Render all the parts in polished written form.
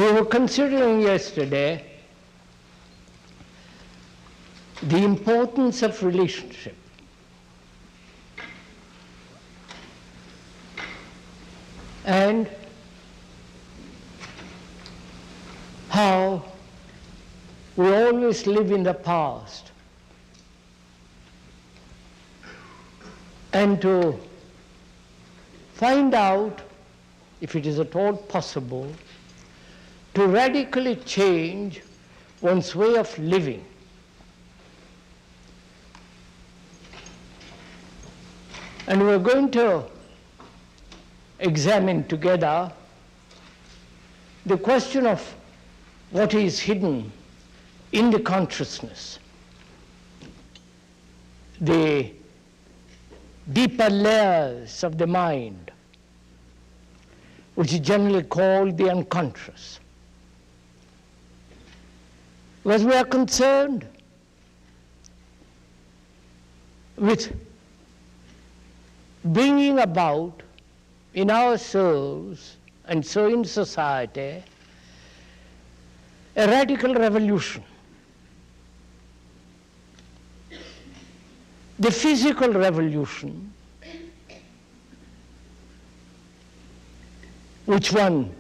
We were considering yesterday the importance of relationship. And how we always live in the past, and to find out, if it is at all possible, to radically change one's way of living. And we're going to examine together the question of what is hidden in the consciousness, the deeper layers of the mind, which is generally called the unconscious. Because we are concerned with bringing about in ourselves and so in society a radical revolution. The physical revolution, which one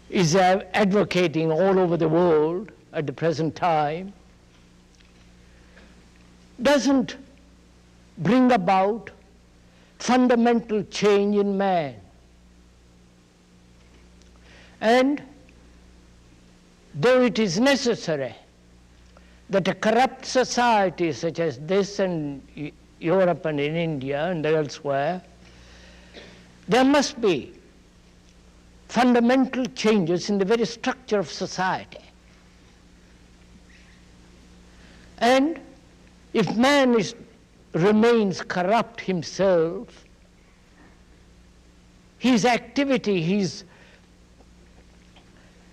is advocating all over the world at the present time, doesn't bring about fundamental change in man. And though it is necessary that a corrupt society such as this in Europe and in India and elsewhere, there must be fundamental changes in the very structure of society. And if man remains corrupt himself, his activity,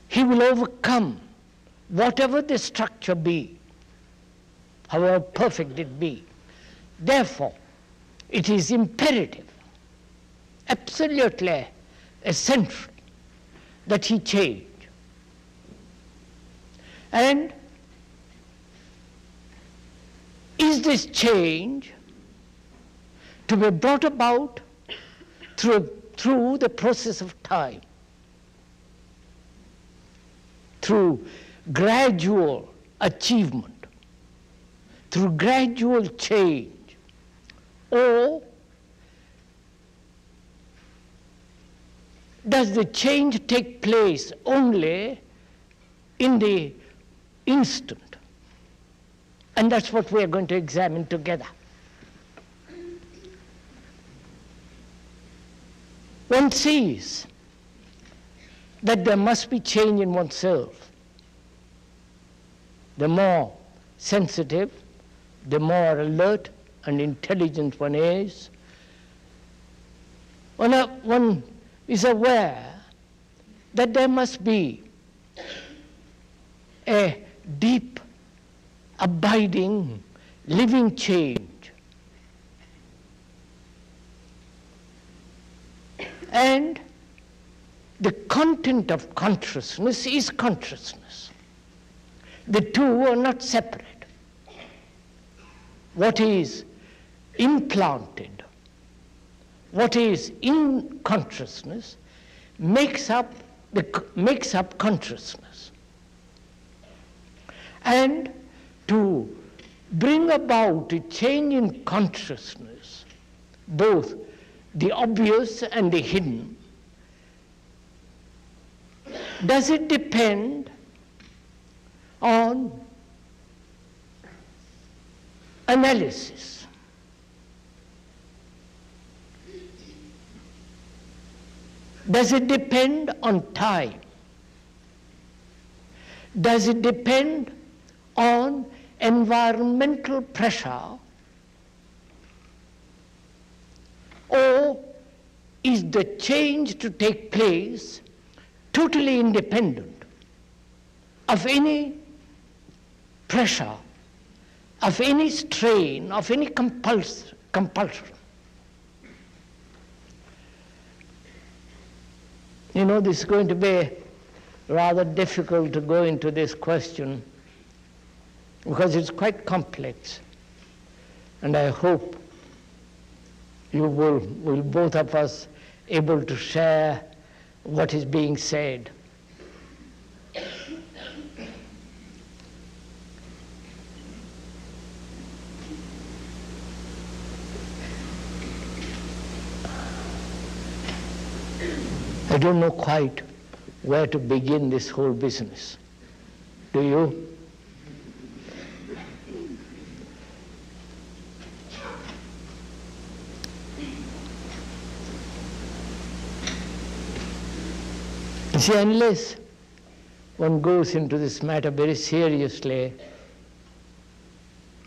he will overcome whatever the structure be, however perfect it be. Therefore, it is imperative, absolutely essential, that he change. And is this change to be brought about through the process of time, through gradual achievement, through gradual change, or does the change take place only in the instant? And that's what we are going to examine together. One sees that there must be change in oneself. The more sensitive, the more alert and intelligent one is, one is aware that there must be a deep, abiding, living change. And the content of consciousness is consciousness. The two are not separate. What is implanted, what is in consciousness, makes up consciousness. And to bring about a change in consciousness, both the obvious and the hidden, does it depend on analysis? Does it depend on time? Does it depend on environmental pressure? Or is the change to take place totally independent of any pressure, of any strain, of any compulsion? You know, this is going to be rather difficult to go into this question because it's quite complex. And I hope you will both of us able to share what is being said. I don't know quite where to begin this whole business. Do you? You see, unless one goes into this matter very seriously,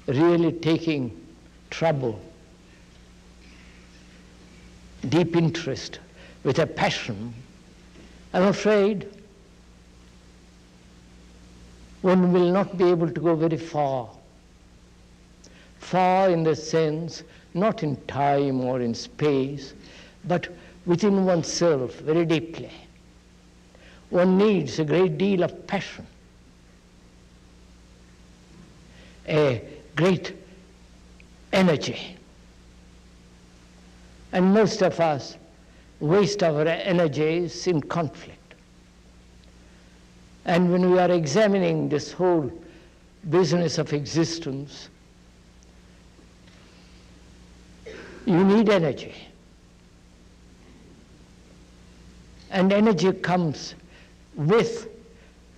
really taking trouble, deep interest, with a passion, I'm afraid one will not be able to go very far. Far in the sense, not in time or in space, but within oneself, very deeply. One needs a great deal of passion, a great energy. And most of us waste our energies in conflict. And when we are examining this whole business of existence, you need energy. And energy comes with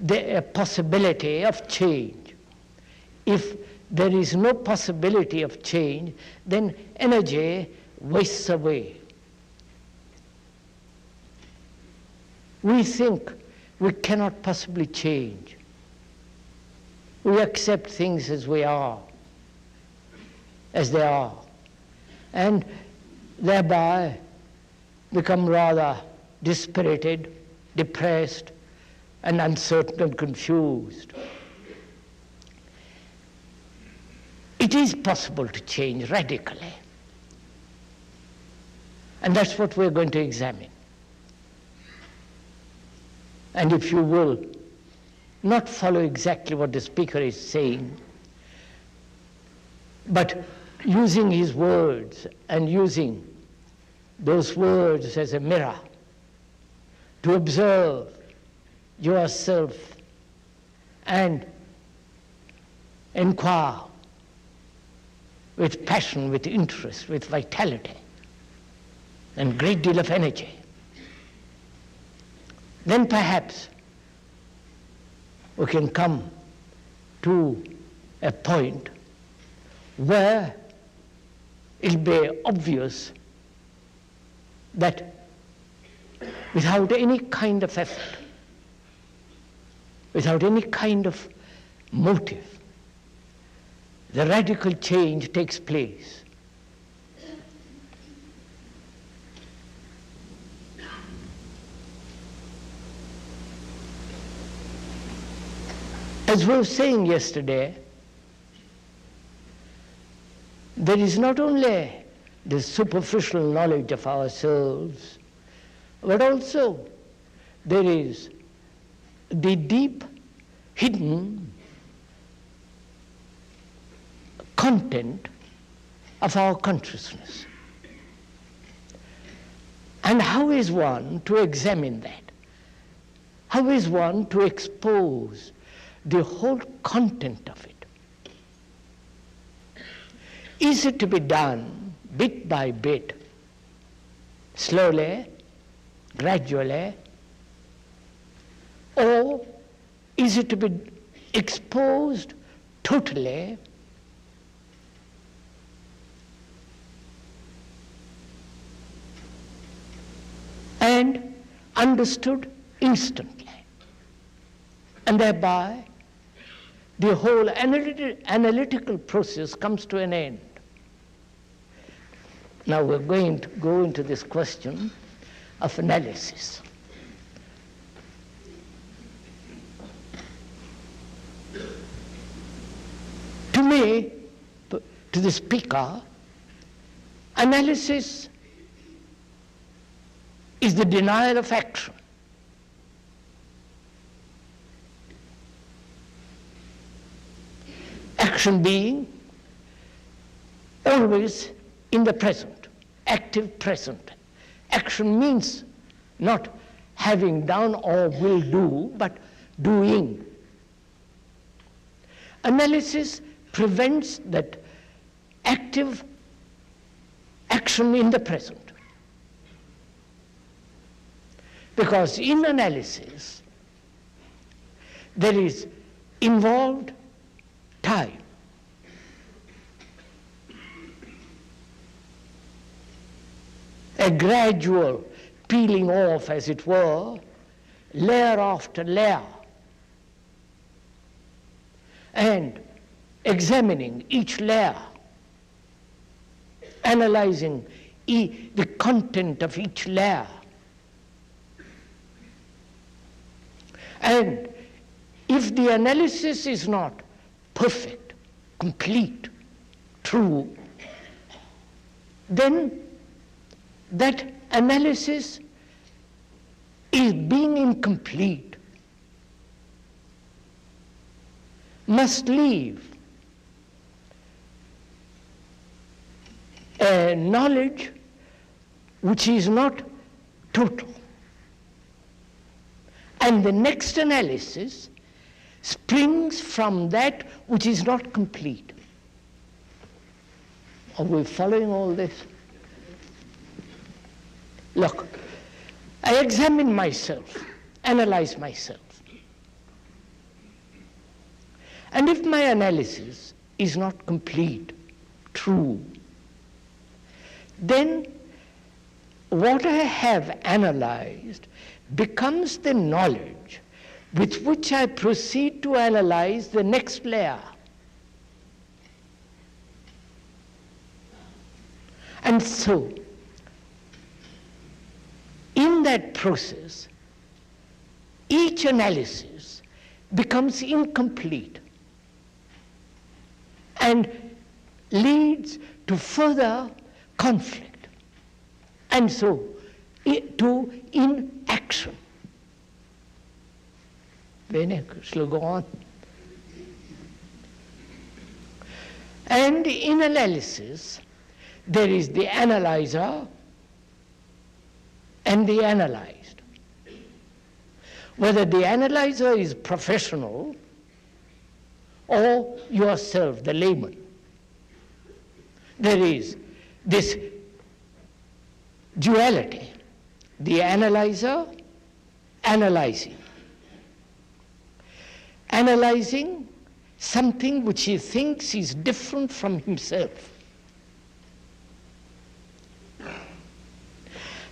the possibility of change. If there is no possibility of change, then energy wastes away. We think we cannot possibly change. We accept things as we are, as they are, and thereby become rather dispirited, depressed, and uncertain and confused. It is possible to change radically, and that's what we're going to examine. And if you will not follow exactly what the speaker is saying, but using his words and using those words as a mirror to observe yourself and inquire with passion, with interest, with vitality, and great deal of energy, then perhaps we can come to a point where it'll be obvious that without any kind of effort, without any kind of motive, the radical change takes place. As we were saying yesterday, there is not only the superficial knowledge of ourselves, but also there is the deep, hidden content of our consciousness. And how is one to examine that? How is one to expose the whole content of it? Is it to be done bit by bit, slowly, gradually, or is it to be exposed totally and understood instantly, and thereby the whole analytical process comes to an end? Now we're going to go into this question of analysis. To me, to the speaker, analysis is the denial of action. Action being always in the present, active present. Action means not having done or will do, but doing. Analysis prevents that active action in the present. Because in analysis, there is involved time. A gradual peeling off, as it were, layer after layer, and examining each layer, analyzing the content of each layer. And if the analysis is not perfect, complete, true, then that analysis is being incomplete, must leave a knowledge which is not total. And the next analysis springs from that which is not complete. Are we following all this? Look, I examine myself, analyze myself. And if my analysis is not complete, true, then what I have analyzed becomes the knowledge with which I proceed to analyze the next layer. And so, in that process, each analysis becomes incomplete and leads to further conflict, and so to inaction. Bene, shall go on. And in analysis, there is the analyzer and the analyzed. Whether the analyzer is professional or yourself, the layman, there is this duality, the analyzer analyzing. Analyzing something which he thinks is different from himself.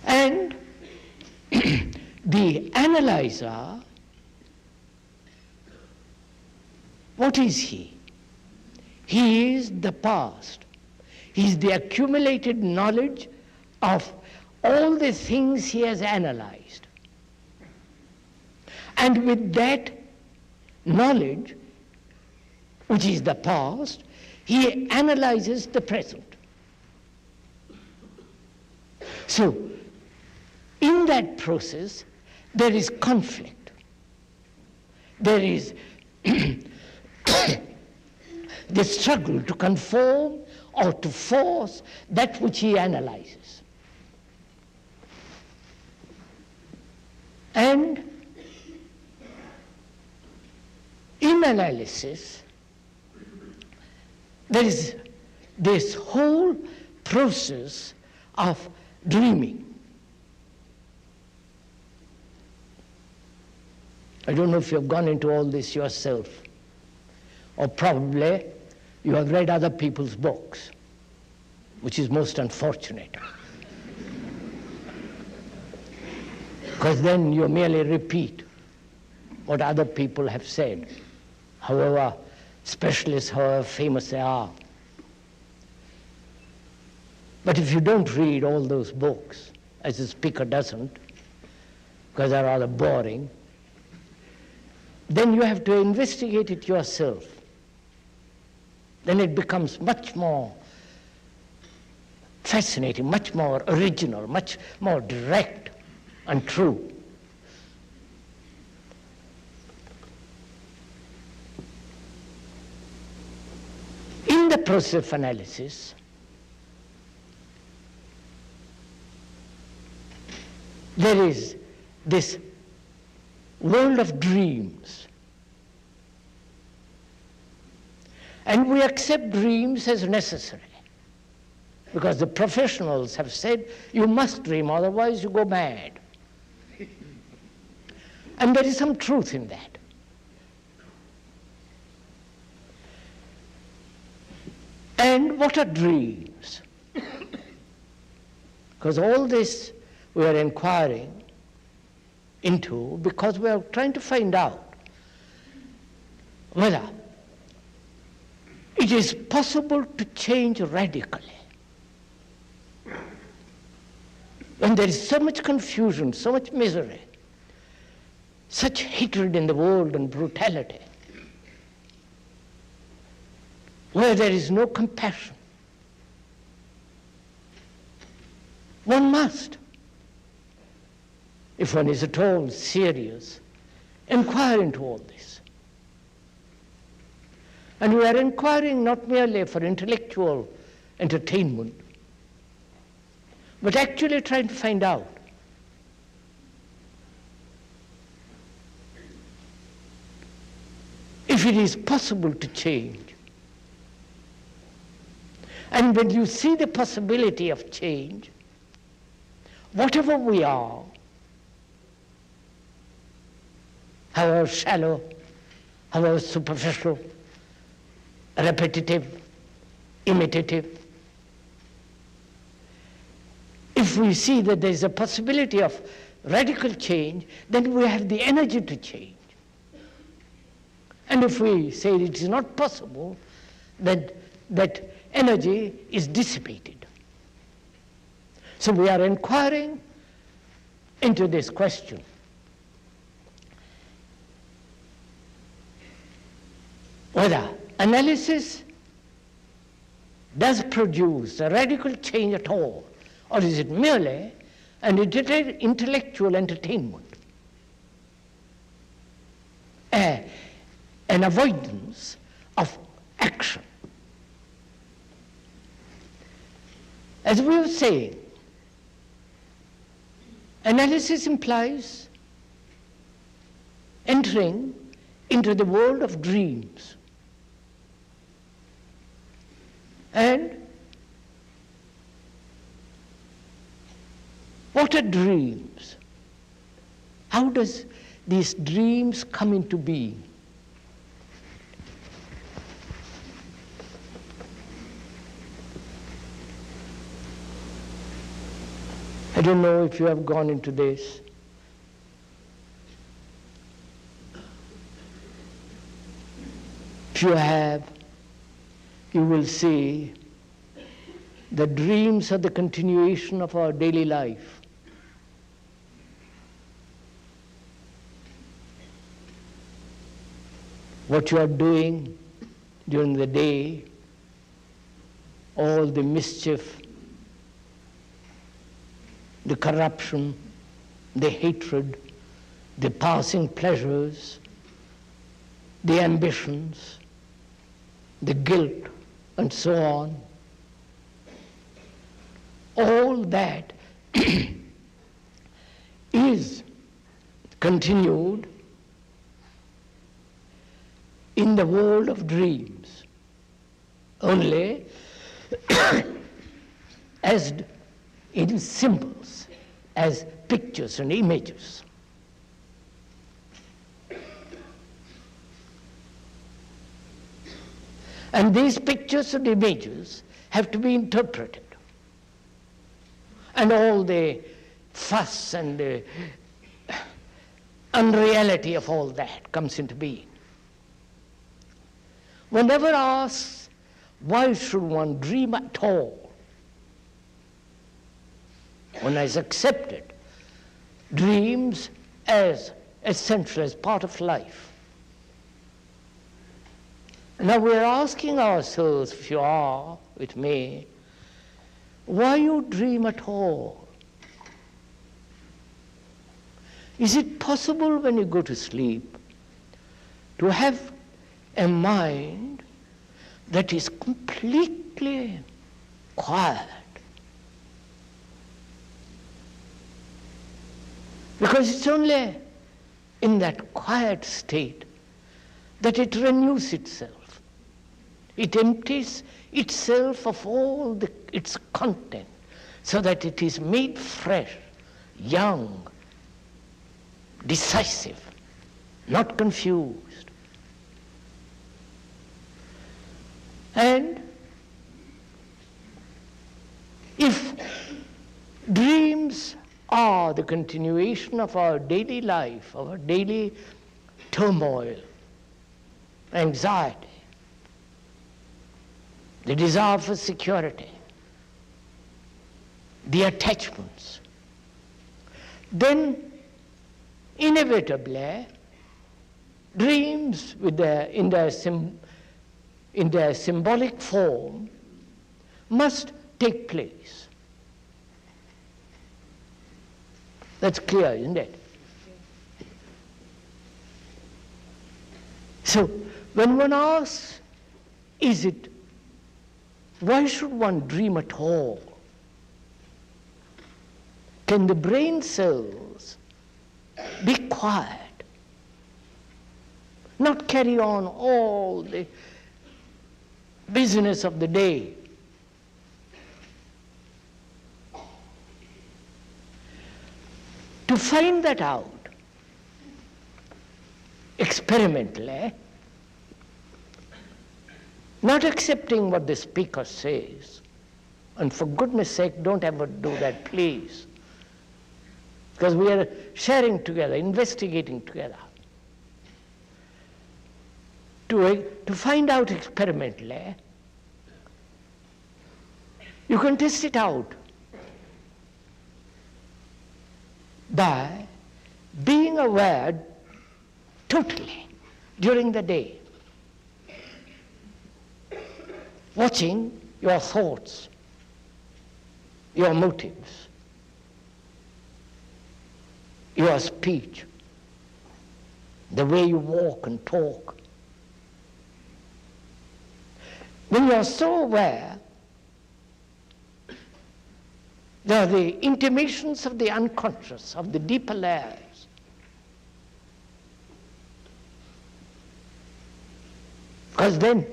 And the analyzer, what is he? He is the past. He is the accumulated knowledge of all the things he has analyzed. And with that knowledge, which is the past, he analyzes the present. So, in that process, there is conflict. There is the struggle to conform or to force that which he analyzes. And in analysis, there is this whole process of dreaming. I don't know if you've gone into all this yourself, or probably you have read other people's books, which is most unfortunate. Because then you merely repeat what other people have said, however specialists, however famous they are. But if you don't read all those books, as the speaker doesn't, because they're rather boring, then you have to investigate it yourself. Then it becomes much more fascinating, much more original, much more direct and true. the process of analysis, there is this world of dreams. And we accept dreams as necessary, because the professionals have said, you must dream, otherwise you go mad. And there is some truth in that. And what are dreams? Because all this we are inquiring into because we are trying to find out whether it is possible to change radically. When there is so much confusion, so much misery, such hatred in the world and brutality, where there is no compassion, one must, if one is at all serious, inquire into all this. And we are inquiring not merely for intellectual entertainment, but actually trying to find out if it is possible to change. And when you see the possibility of change, whatever we are, however shallow, however superficial, repetitive, imitative, if we see that there is a possibility of radical change, then we have the energy to change. And if we say it is not possible, then that energy is dissipated. So we are inquiring into this question. Whether analysis does produce a radical change at all, or is it merely an intellectual entertainment, an avoidance of action. As we were saying, analysis implies entering into the world of dreams. And what are dreams? How does these dreams come into being? I don't know if you have gone into this. If you have, you will see that dreams are the continuation of our daily life. What you are doing during the day, all the mischief, the corruption, the hatred, the passing pleasures, the ambitions, the guilt, and so on. All that is continued in the world of dreams, only as in symbols, as pictures and images. And these pictures and images have to be interpreted. And all the fuss and the unreality of all that comes into being. One never asks, why should one dream at all? One has accepted dreams as essential, as part of life. Now we are asking ourselves, if you are with me, why you dream at all? Is it possible when you go to sleep to have a mind that is completely quiet. Because it's only in that quiet state that it renews itself. It empties itself of all its content so that it is made fresh, young, decisive, not confused. And if dreams are the continuation of our daily life, our daily turmoil, anxiety, the desire for security, the attachments, then inevitably dreams in their symbolic form must take place. That's clear, isn't it? So when one asks, why should one dream at all? Can the brain cells be quiet? Not carry on all the business of the day. To find that out experimentally, not accepting what the speaker says, and for goodness sake, don't ever do that, please, because we are sharing together, investigating together. To find out experimentally, you can test it out by being aware totally during the day, watching your thoughts, your motives, your speech, the way you walk and talk. When you are so aware, there are the intimations of the unconscious, of the deeper layers. Because then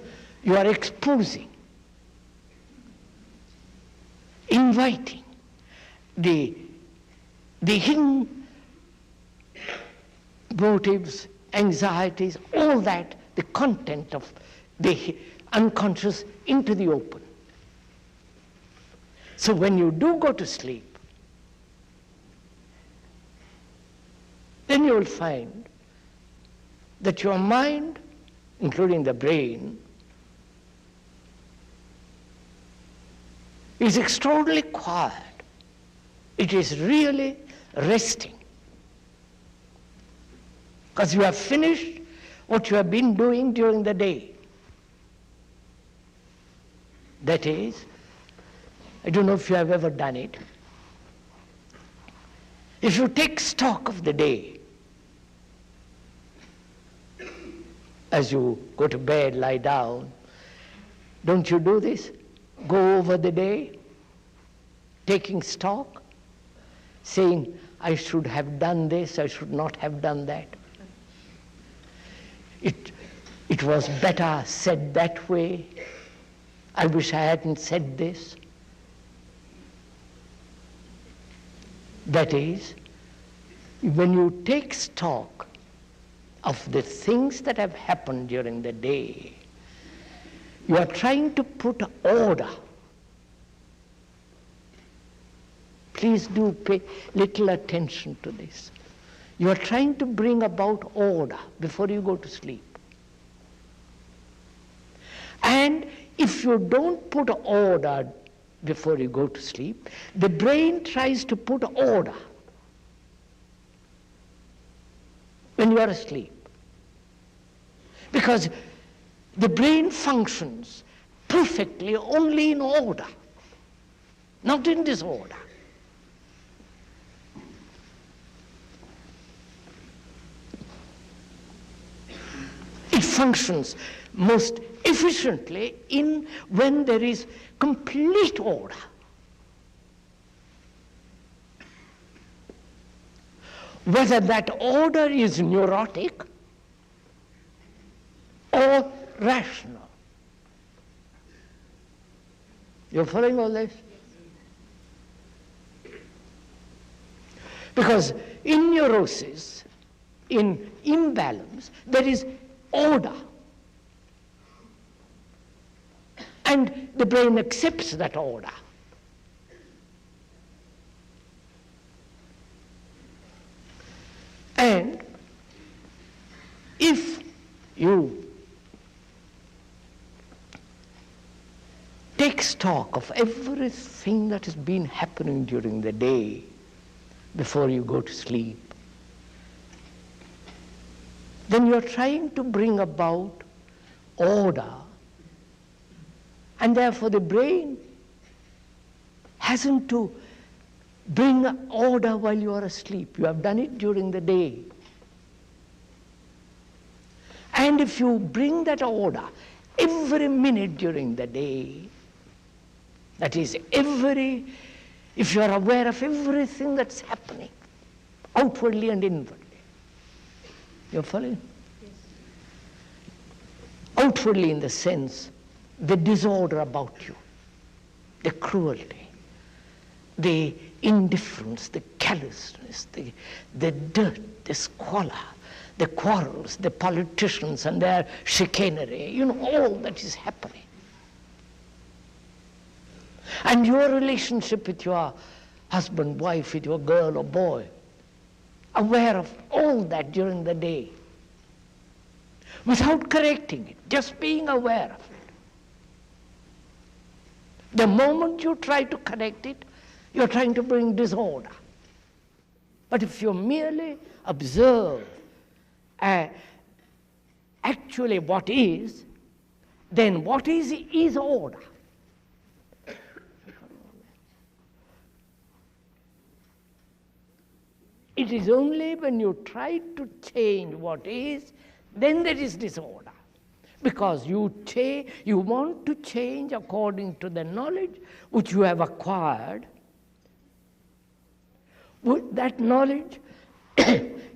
you are exposing, inviting the hidden motives, anxieties, all that, the content of the unconscious into the open. So when you do go to sleep, then you will find that your mind, including the brain, is extraordinarily quiet. It is really resting. Because you have finished what you have been doing during the day. That is, I don't know if you have ever done it. If you take stock of the day, as you go to bed, lie down, don't you do this? Go over the day, taking stock, saying, I should have done this, I should not have done that. It was better said that way. I wish I hadn't said this. That is, when you take stock of the things that have happened during the day, you are trying to put order. Please do pay little attention to this. You are trying to bring about order before you go to sleep. And if you don't put order before you go to sleep, the brain tries to put order when you are asleep. Because the brain functions perfectly only in order, not in disorder. It functions most efficiently when there is complete order. Whether that order is neurotic or rational. You're following all this? Because in neurosis, in imbalance, there is order. And the brain accepts that order. And if you take stock of everything that has been happening during the day before you go to sleep, then you're trying to bring about order, and therefore the brain hasn't to bring order while you are asleep. You have done it during the day. And if you bring that order every minute during the day, that is if you are aware of everything that's happening, outwardly and inwardly. You're following? Yes. Outwardly in the sense, the disorder about you, the cruelty, the indifference, the callousness, the dirt, the squalor, the quarrels, the politicians and their chicanery, all that is happening. And your relationship with your husband, wife, with your girl or boy, aware of all that during the day, without correcting it, just being aware of it. The moment you try to correct it, you're trying to bring disorder. But if you merely observe actually what is, then what is order. It is only when you try to change what is, then there is disorder. Because you want to change according to the knowledge which you have acquired. That knowledge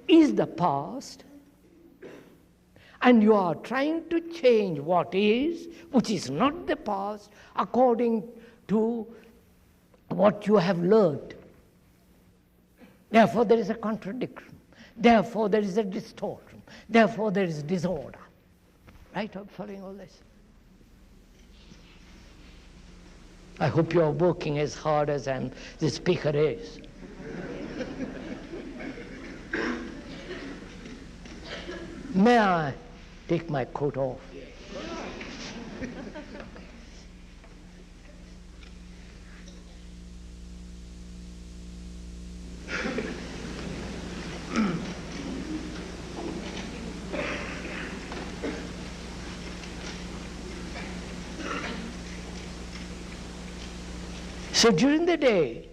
is the past, and you are trying to change what is, which is not the past, according to what you have learned. Therefore, there is a contradiction. Therefore, there is a distortion. Therefore, there is disorder. Right? I'm following all this. I hope you are working as hard as the speaker is. May I take my coat off? So during the day,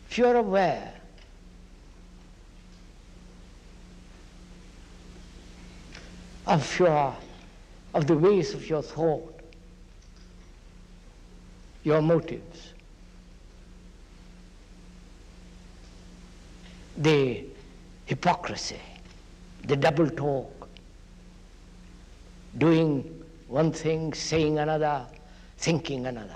if you are aware of the ways of your thought, your motives, the hypocrisy, the double talk, doing one thing, saying another, thinking another,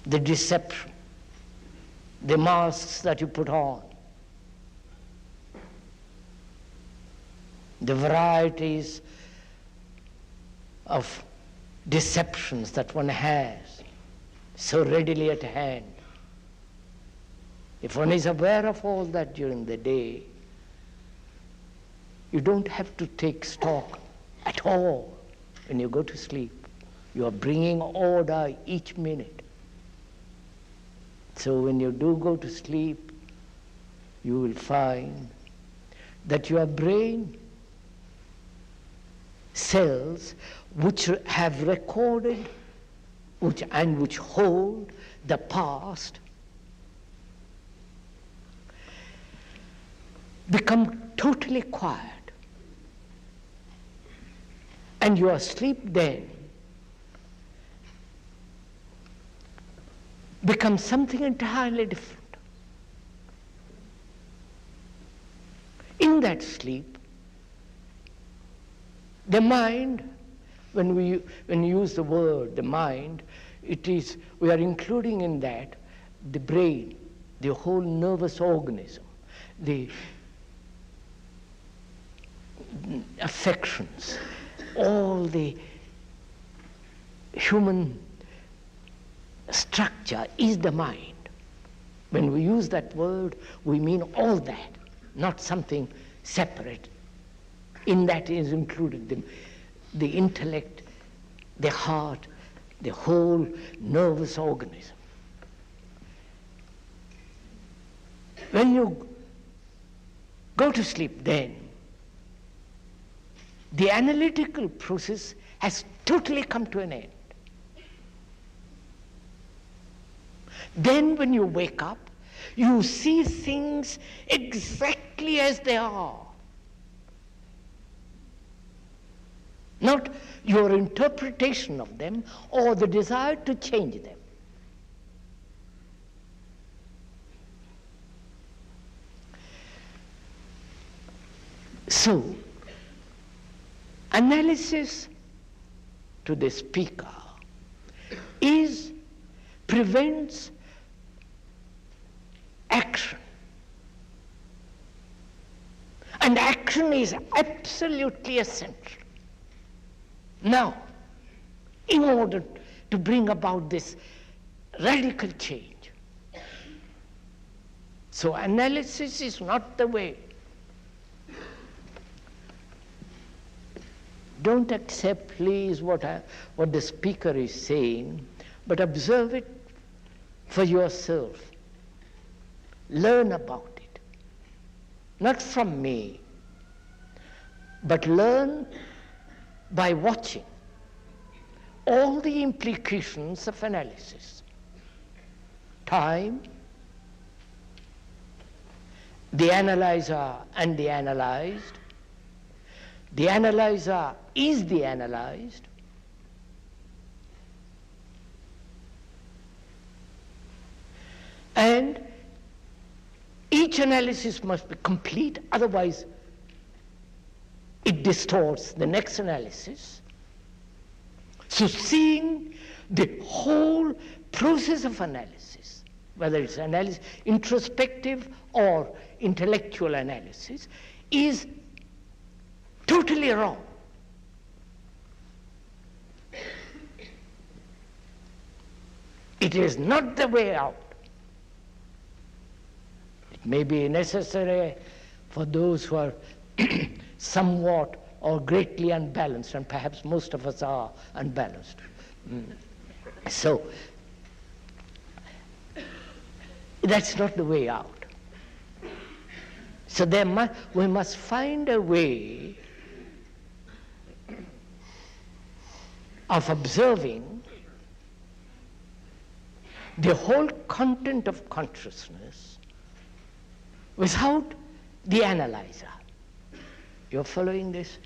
the deception, the masks that you put on, the varieties of deceptions that one has so readily at hand. If one is aware of all that during the day, you don't have to take stock at all when you go to sleep. You are bringing order each minute. So when you do go to sleep, you will find that your brain cells which have recorded which hold the past become totally quiet. and your sleep then becomes something entirely different. In that sleep, the mind, when we use the word the mind, we are including in that the brain, the whole nervous organism, the affections, all the human structure is the mind. When we use that word, we mean all that, not something separate. In that is included the intellect, the heart, the whole nervous organism. When you go to sleep then, the analytical process has totally come to an end. Then when you wake up, you see things exactly as they are. Not your interpretation of them or the desire to change them. So, analysis to the speaker prevents action. And action is absolutely essential. Now, in order to bring about this radical change. So analysis is not the way. Don't accept, please, what the speaker is saying, but observe it for yourself. Learn about it. Not from me, but learn by watching all the implications of analysis. Time, the analyzer and the analyzed. The analyzer is the analyzed. And each analysis must be complete, otherwise it distorts the next analysis. So seeing the whole process of analysis, whether it's analysis, introspective or intellectual analysis, is totally wrong. It is not the way out. It may be necessary for those who are somewhat or greatly unbalanced, and perhaps most of us are unbalanced. So, that's not the way out. So we must find a way of observing the whole content of consciousness without the analyzer. You're following this?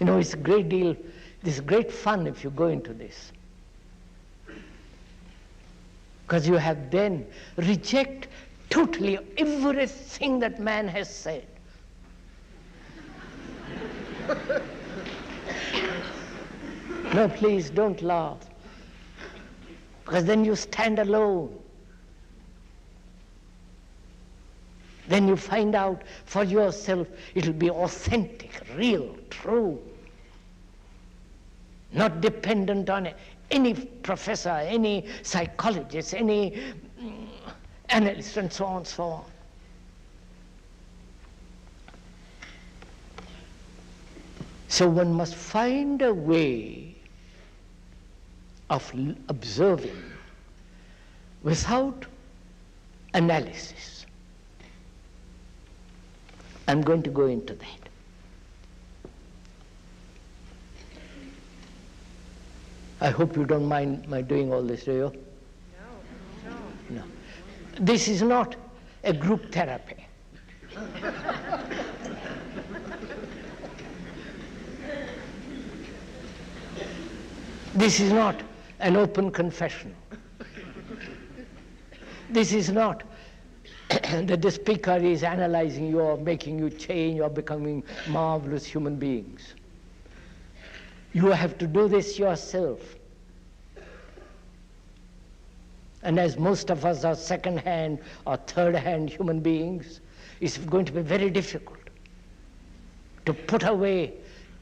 You know, it's a great deal, this is great fun if you go into this. Because you have then reject totally everything that man has said. No, please don't laugh. Because then you stand alone. Then you find out for yourself it'll be authentic, real, true. Not dependent on any professor, any psychologist, any analyst, and so on and so on. So one must find a way of observing without analysis. I'm going to go into that. I hope you don't mind my doing all this, do you? No. This is not a group therapy. This is not an open confession. This is not that the speaker is analyzing you or making you change or becoming marvelous human beings. You have to do this yourself. And as most of us are second-hand or third-hand human beings, it's going to be very difficult to put away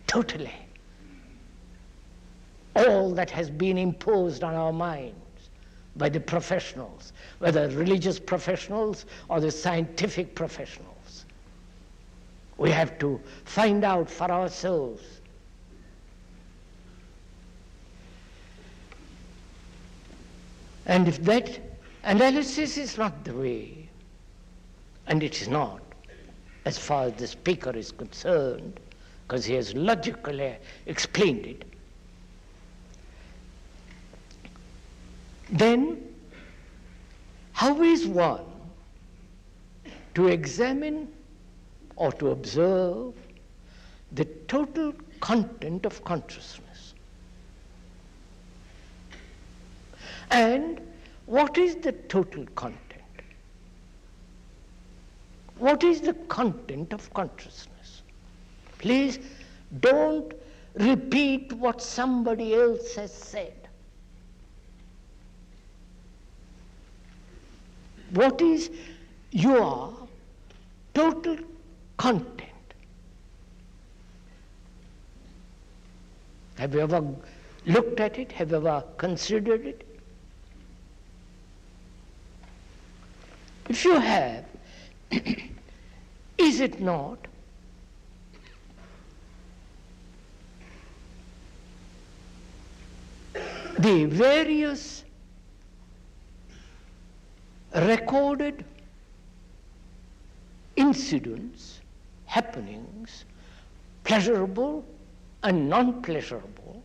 totally all that has been imposed on our minds by the professionals, whether religious professionals or the scientific professionals. We have to find out for ourselves. And if that analysis is not the way, and it is not, as far as the speaker is concerned, because he has logically explained it, then how is one to examine or to observe the total content of consciousness? And what is the total content? What is the content of consciousness? Please don't repeat what somebody else has said. What is your total content? Have you ever looked at it? Have you ever considered it? If you have, is it not the various recorded incidents, happenings, pleasurable and non-pleasurable,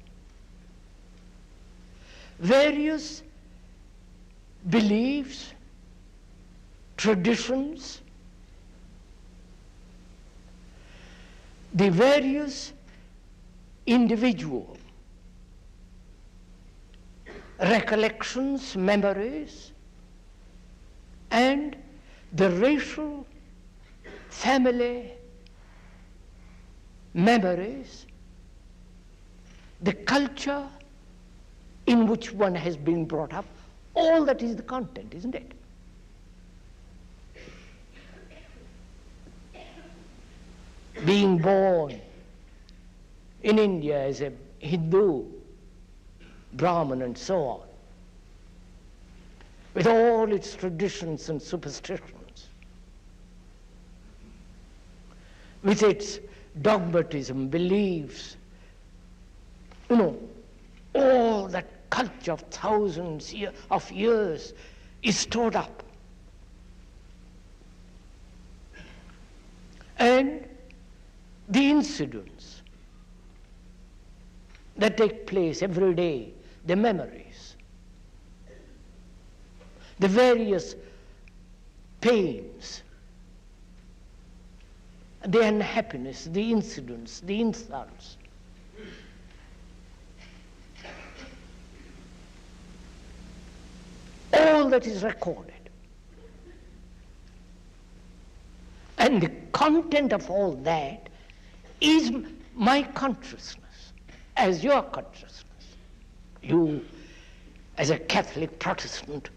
various beliefs, traditions, the various individual recollections, memories, and the racial family memories, the culture in which one has been brought up, all that is the content, isn't it? Being born in India as a Hindu, Brahmin and so on, with all its traditions and superstitions, with its dogmatism, beliefs, all that culture of thousands of years is stored up. And the incidents that take place every day, the memories, the various pains, the unhappiness, the incidents, the insults, all that is recorded. And the content of all that is my consciousness, as your consciousness. You, as a Catholic Protestant,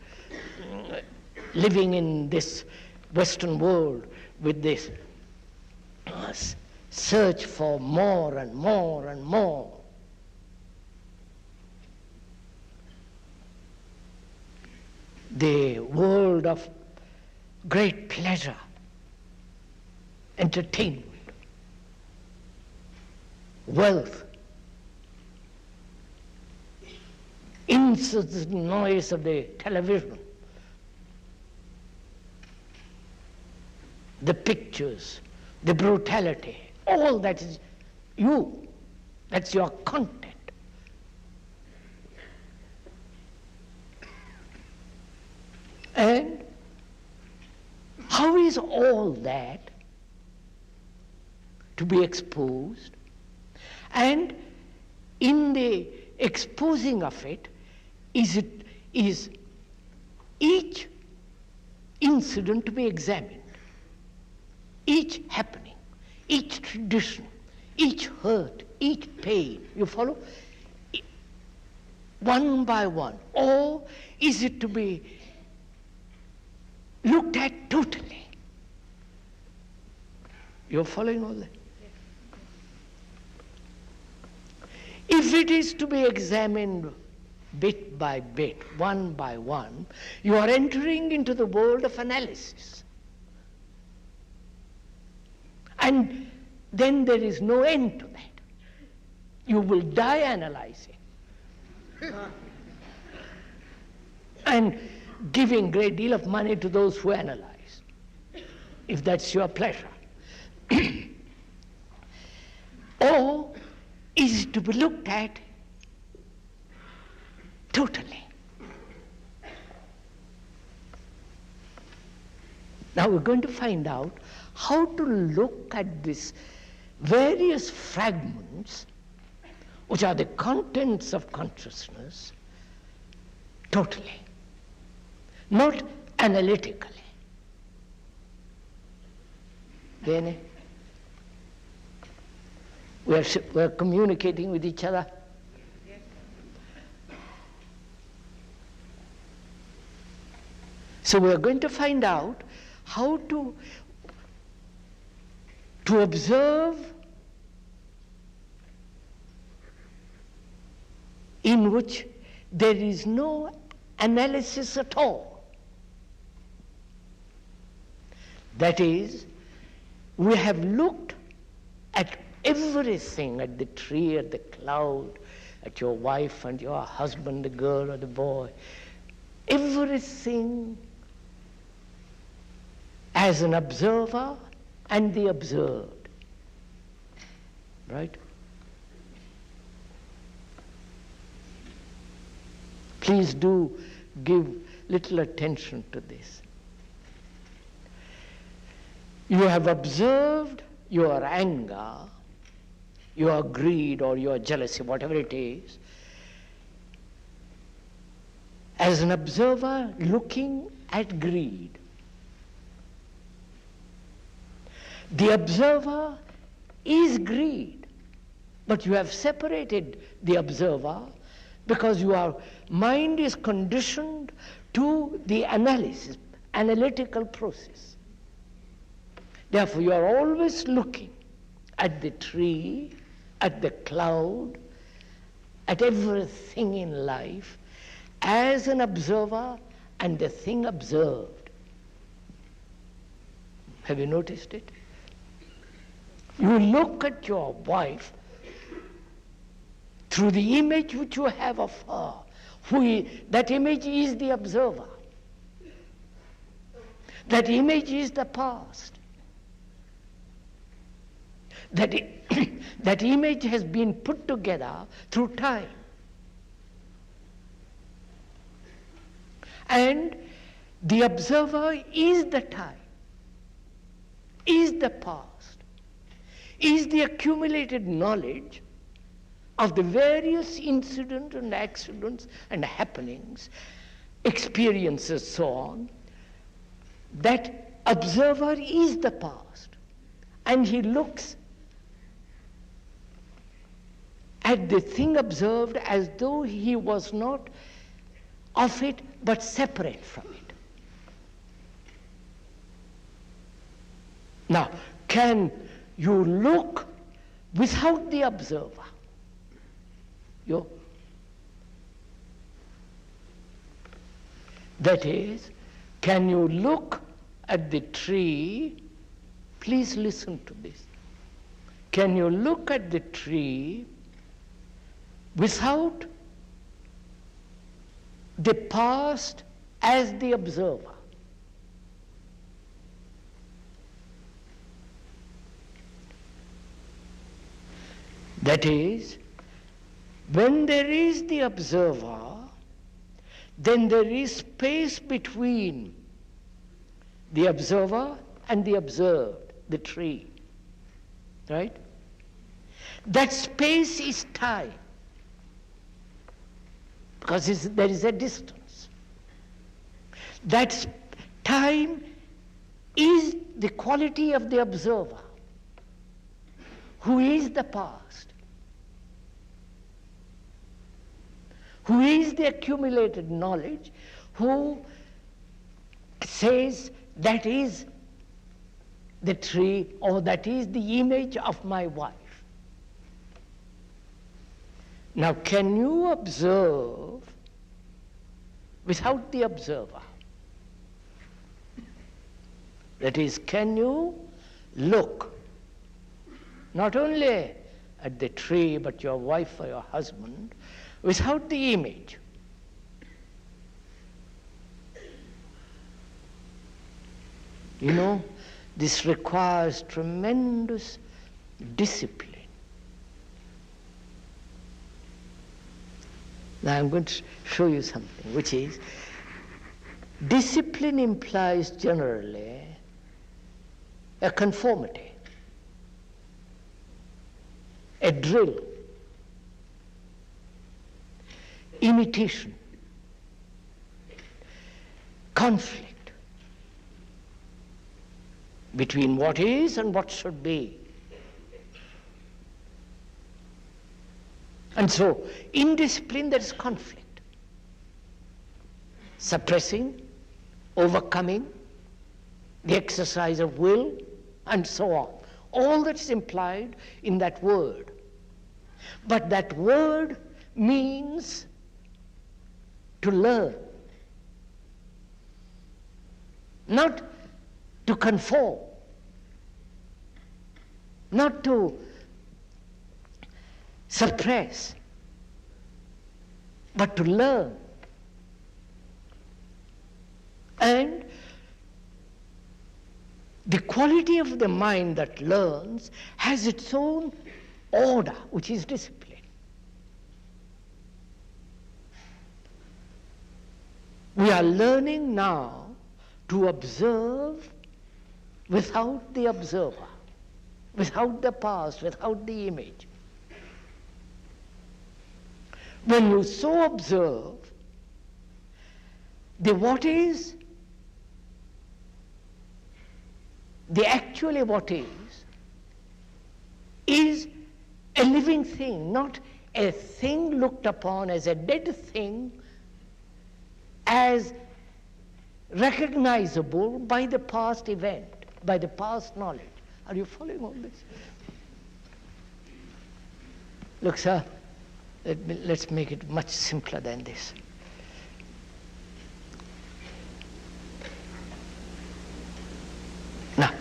living in this Western world with this search for more and more and more. The world of great pleasure, entertainment, wealth, incessant noise of the television, the pictures, the brutality, all that is you, that's your content. And how is all that to be exposed? And in the exposing of it is each incident to be examined, each happening, each tradition, each hurt, each pain. You follow? One by one. Or is it to be looked at totally? You're following all that? If it is to be examined bit by bit, one by one, you are entering into the world of analysis. And then there is no end to that. You will die analyzing. And giving great deal of money to those who analyze, if that's your pleasure. Or is it to be looked at totally? Now we're going to find out how to look at these various fragments, which are the contents of consciousness, totally, not analytically. Bene? We're communicating with each other. So we're going to find out how to observe in which there is no analysis at all. That is, we have looked at everything, at the tree, at the cloud, at your wife and your husband, the girl or the boy, everything as an observer and the observed, right? Please do give little attention to this. You have observed your anger, your greed or your jealousy, whatever it is, as an observer looking at greed. The observer is greed, but you have separated the observer because your mind is conditioned to the analysis, analytical process. Therefore, you are always looking at the tree, at the cloud, at everything in life as an observer and the thing observed. Have you noticed it? You look at your wife through the image which you have of her. That image is the observer. That image is the past. That image has been put together through time. And the observer is the time, is the past, is the accumulated knowledge of the various incidents and accidents and happenings, experiences, so on. That observer is the past, and he looks at the thing observed as though he was not of it but separate from it. Now, can you look without the observer? That is, can you look at the tree? Please listen to this. Can you look at the tree without the past as the observer? That is, when there is the observer, then there is space between the observer and the observed, the tree, right? That space is time. because there is a distance. That time is the quality of the observer, who is the past, who is the accumulated knowledge, who says that is the tree, or that is the image of my wife. Now, can you observe without the observer? That is, can you look not only at the tree, but your wife or your husband, without the image? You know, this requires tremendous discipline. Now I'm going to show you something, which is, discipline implies generally a conformity, a drill, imitation, conflict between what is and what should be. And so, in discipline there is conflict, suppressing, overcoming, the exercise of will, and so on. All that is implied in that word. But that word means to learn, not to conform, not to suppress, but to learn. And the quality of the mind that learns has its own order, which is discipline. We are learning now to observe without the observer, without the past, without the image. When you so observe, the what is, the actually what is a living thing, not a thing looked upon as a dead thing, as recognizable by the past event, by the past knowledge. Are you following all this? Look, sir, let's make it much simpler than this. Now,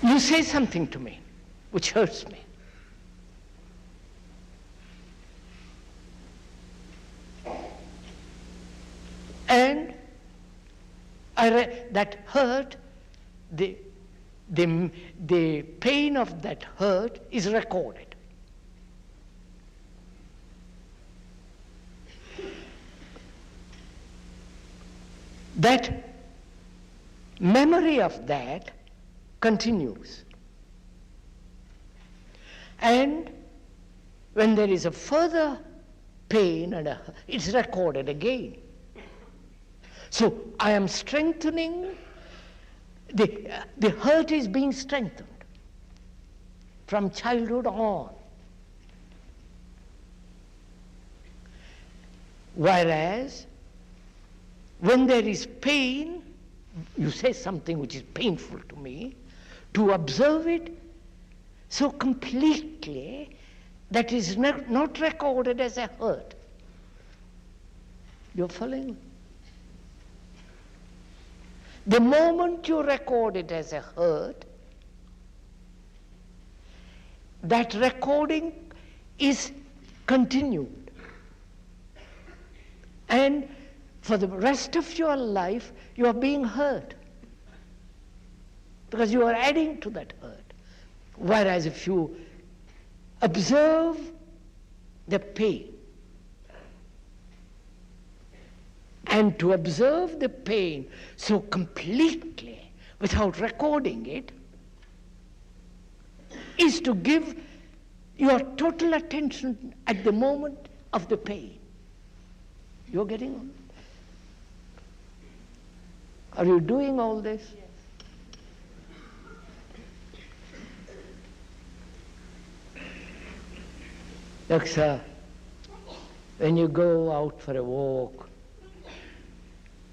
you say something to me which hurts me. And that hurt, the pain of that hurt is recorded. That memory of that continues. And when there is a further pain, it's recorded again. So I am strengthening, the hurt is being strengthened from childhood on. Whereas when there is pain, you say something which is painful to me, to observe it so completely that is not recorded as a hurt. You're following? The moment you record it as a hurt, that recording is continued. And for the rest of your life, you are being hurt, because you are adding to that hurt. Whereas if you observe the pain, and to observe the pain so completely without recording it is to give your total attention at the moment of the pain. You're getting on? Are you doing all this? Yes. Like, when you go out for a walk,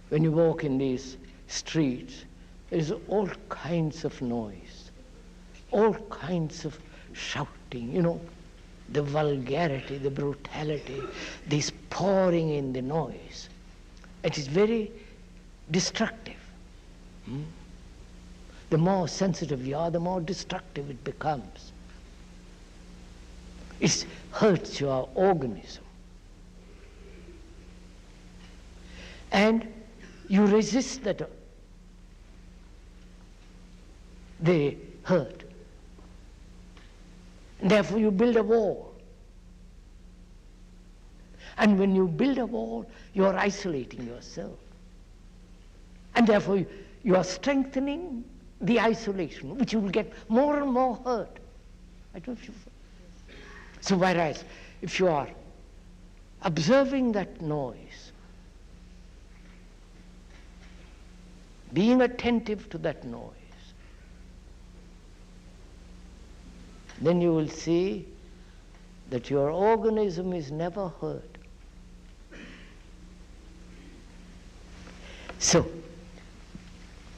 when you walk in these streets, there's all kinds of noise, all kinds of shouting, the vulgarity, the brutality, this pouring in the noise. It is very destructive. The more sensitive you are, the more destructive it becomes. It hurts your organism. And you resist that, the hurt. And therefore you build a wall. And when you build a wall, you are isolating yourself. And therefore you are strengthening the isolation, which you will get more and more hurt. I don't know if you... So whereas if you are observing that noise, being attentive to that noise, then you will see that your organism is never hurt. So,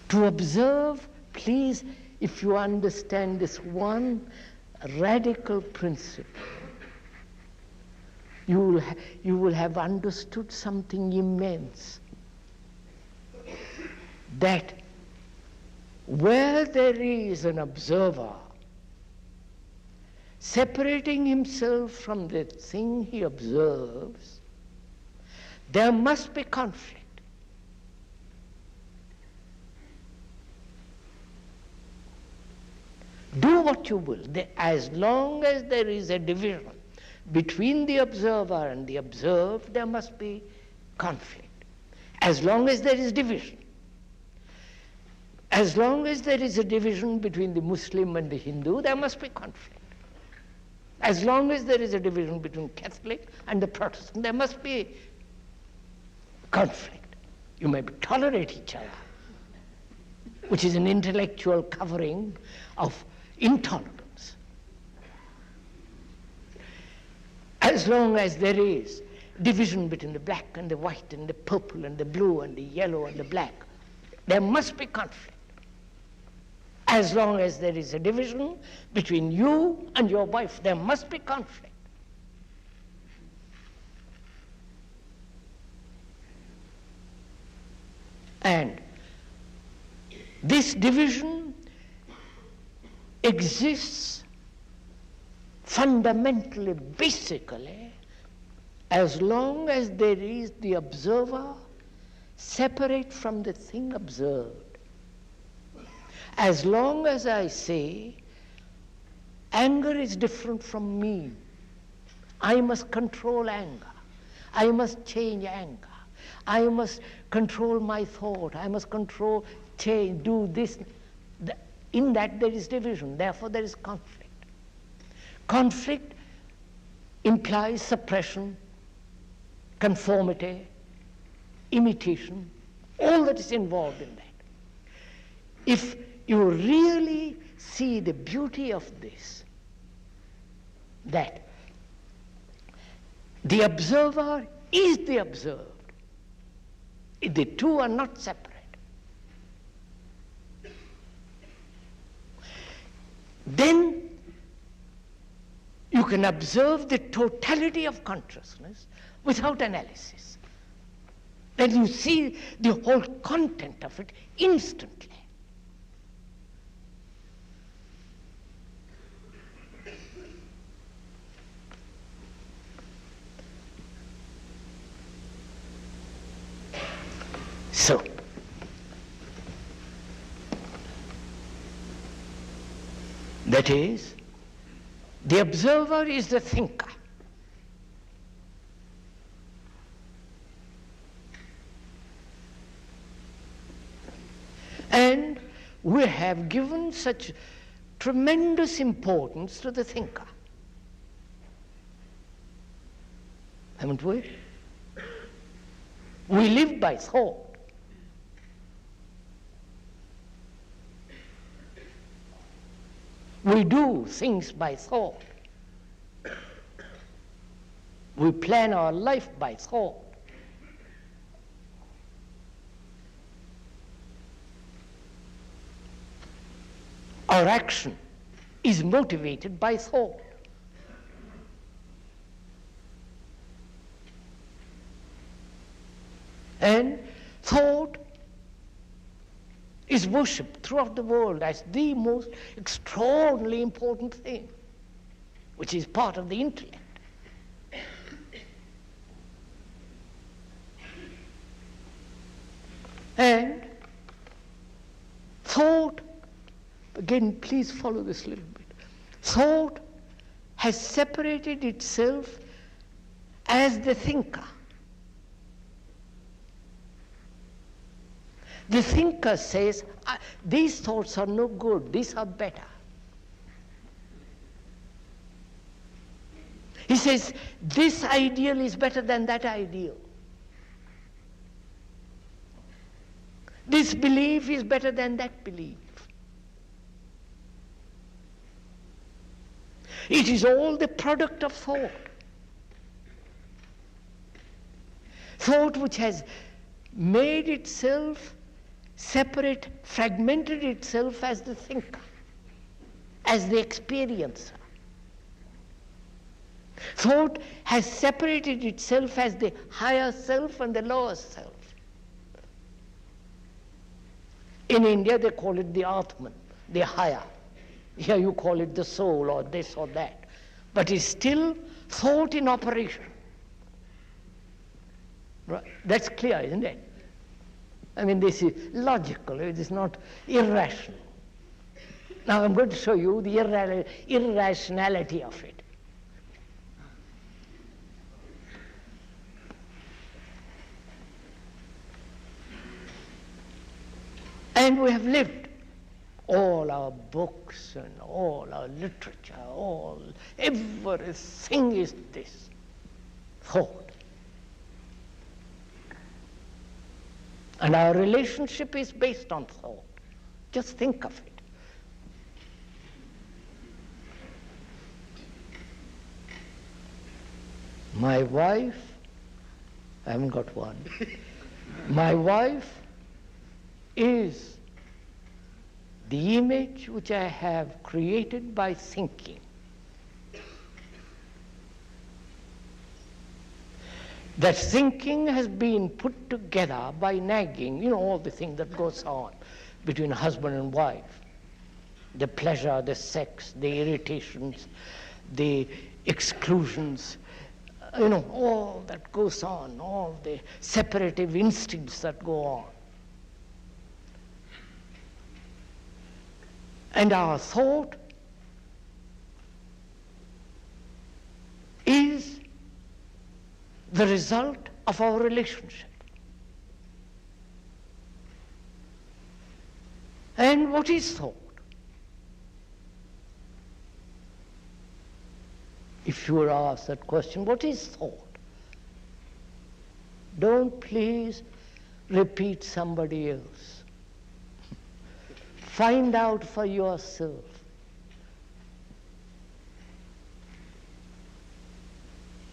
to observe, please, if you understand this one radical principle, you will have understood something immense. That where there is an observer separating himself from the thing he observes, there must be conflict. Do what you will, as long as there is a division between the observer and the observed, there must be conflict. As long as there is division, as long as there is a division between the Muslim and the Hindu, there must be conflict. As long as there is a division between Catholic and the Protestant, there must be conflict. You may tolerate each other, which is an intellectual covering of intolerance. As long as there is division between the black and the white and the purple and the blue and the yellow and the black, there must be conflict. As long as there is a division between you and your wife, there must be conflict. And this division exists fundamentally, basically, as long as there is the observer separate from the thing observed. As long as I say, anger is different from me, I must control anger, I must change anger, I must control my thought, I must control, change, do this. In that there is division, therefore there is conflict. Conflict implies suppression, conformity, imitation, all that is involved in that. If you really see the beauty of this, that the observer is the observed, the two are not separate. Then you can observe the totality of consciousness without analysis. Then you see the whole content of it instantly. So, that is, the observer is the thinker. And we have given such tremendous importance to the thinker. Haven't we? We live by thought. We do things by thought. We plan our life by thought. Our action is motivated by thought. And thought is worshipped throughout the world as the most extraordinarily important thing, which is part of the intellect. And thought, again, please follow this a little bit. Thought has separated itself as the thinker. The thinker says, these thoughts are no good, these are better. He says, this ideal is better than that ideal. This belief is better than that belief. It is all the product of thought. Thought which has made itself separate, fragmented itself as the thinker, as the experiencer. Thought has separated itself as the higher self and the lower self. In India they call it the Atman, the higher. Here you call it the soul or this or that. But it's still thought in operation. Right? That's clear, isn't it? I mean, this is logical, it is not irrational. Now I'm going to show you the irrationality of it. And we have lived. All our books and all our literature, everything is this, thought. And our relationship is based on thought. Just think of it. My wife, I haven't got one. My wife is the image which I have created by thinking. That thinking has been put together by nagging, all the thing that goes on between husband and wife. The pleasure, the sex, the irritations, the exclusions, all that goes on, all the separative instincts that go on. And our thought is the result of our relationship. And what is thought? If you were asked that question, what is thought? Don't please repeat somebody else. Find out for yourself.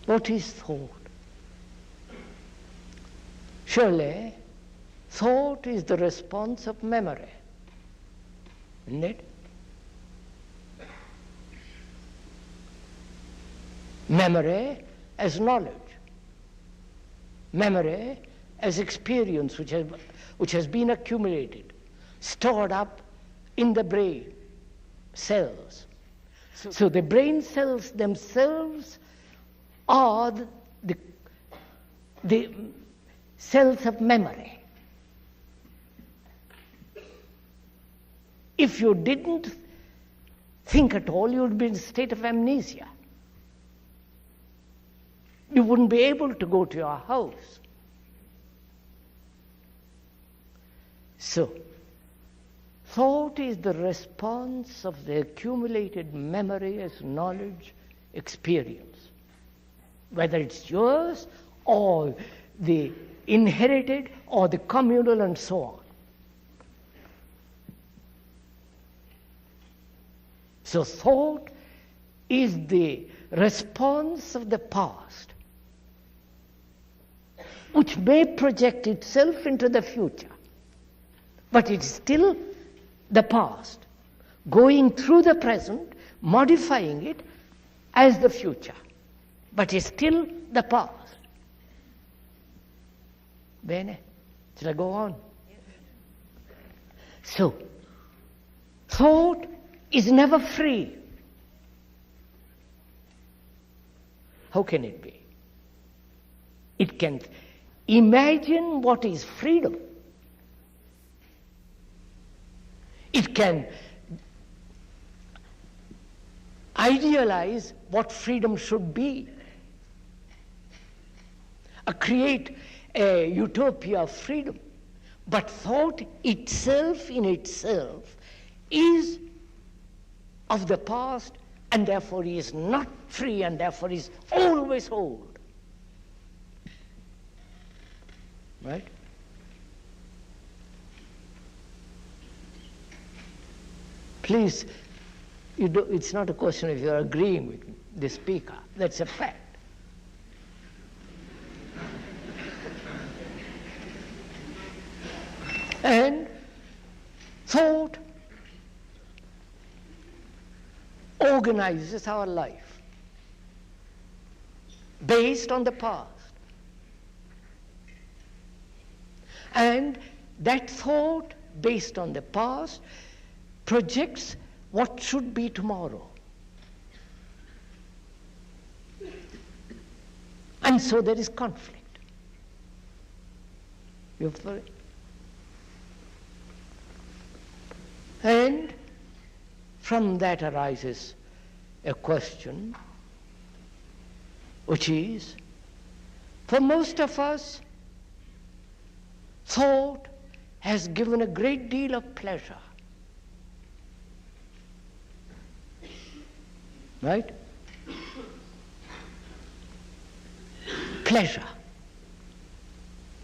What is thought? Surely, thought is the response of memory, isn't it? Memory as knowledge. Memory as experience which has been accumulated, stored up in the brain cells. So the brain cells themselves are the cells of memory. If you didn't think at all, you would be in a state of amnesia. You wouldn't be able to go to your house. So, thought is the response of the accumulated memory as knowledge, experience. whether it's yours or the inherited or the communal and so on. So thought is the response of the past, which may project itself into the future, but it's still the past, going through the present, modifying it as the future, but it's still the past. Bene? Shall I go on? So, thought is never free. How can it be? It can imagine what is freedom. It can idealize what freedom should be, create a utopia of freedom. But thought itself in itself is of the past, and therefore is not free, and therefore is always old. Right? Please, it's not a question if you're agreeing with the speaker. That's a fact. And thought organizes our life based on the past. And that thought based on the past projects what should be tomorrow. And so there is conflict. You follow it? And from that arises a question, which is, for most of us, thought has given a great deal of pleasure. Right? Pleasure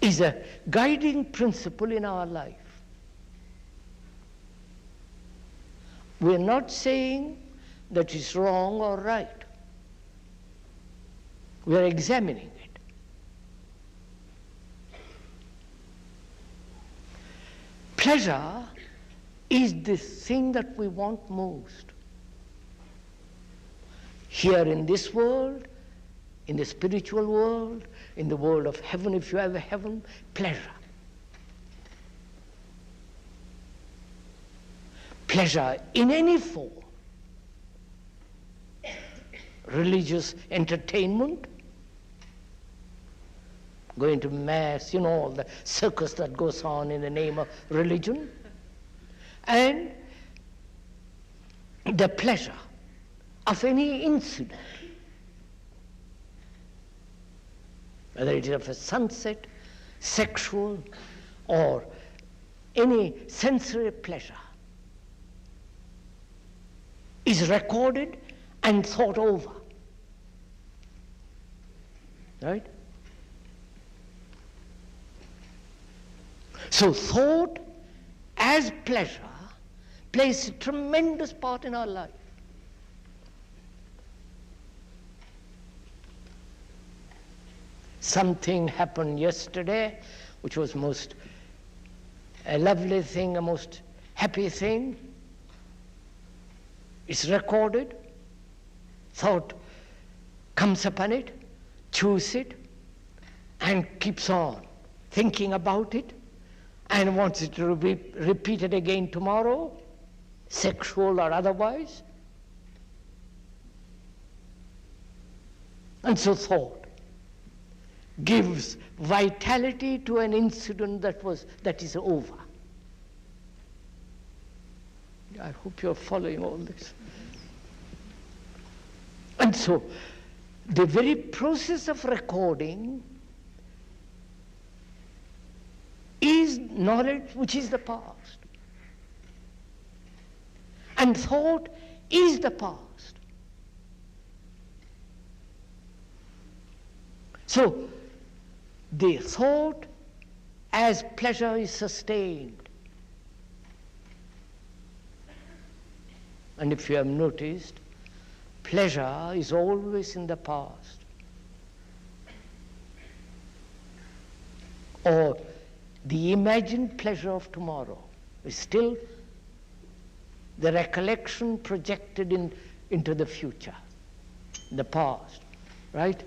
is a guiding principle in our life. We're not saying that it's wrong or right. We are examining it. Pleasure is the thing that we want most. Here in this world, in the spiritual world, in the world of heaven, if you have a heaven, pleasure. Pleasure in any form. Religious entertainment, going to mass, all the circus that goes on in the name of religion, and the pleasure of any incident, whether it is of a sunset, sexual, or any sensory pleasure, is recorded and thought over. Right? So thought as pleasure plays a tremendous part in our life. Something happened yesterday which was a lovely thing, a most happy thing. It's recorded, thought comes upon it, chews it, and keeps on thinking about it, and wants it to be repeated again tomorrow, sexual or otherwise. And so thought gives vitality to an incident that is over. I hope you're following all this. And so, the very process of recording is knowledge which is the past. And thought is the past. So the thought as pleasure is sustained. And if you have noticed, pleasure is always in the past. Or the imagined pleasure of tomorrow is still the recollection projected into the future, the past, right?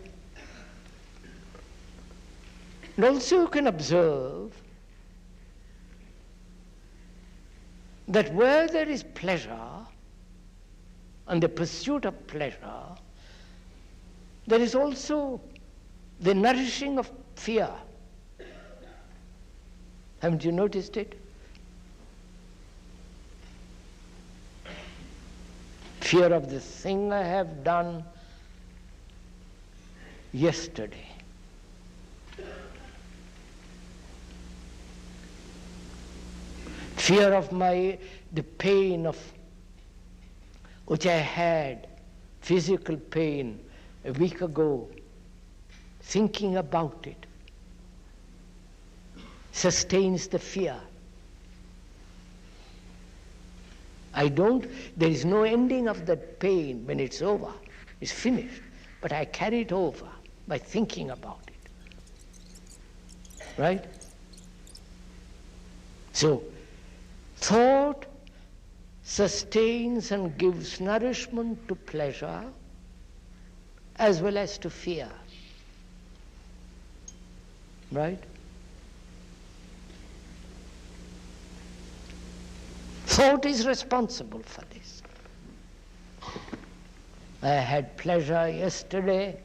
And also you can observe that where there is pleasure and the pursuit of pleasure, there is also the nourishing of fear. Haven't you noticed it? Fear of the thing I have done yesterday. Fear of the pain of which I had, physical pain, a week ago, thinking about it sustains the fear. There is no ending of that pain when it's over, it's finished, but I carry it over by thinking about it. Right? So, thought sustains and gives nourishment to pleasure as well as to fear. Right? Thought is responsible for this. I had pleasure yesterday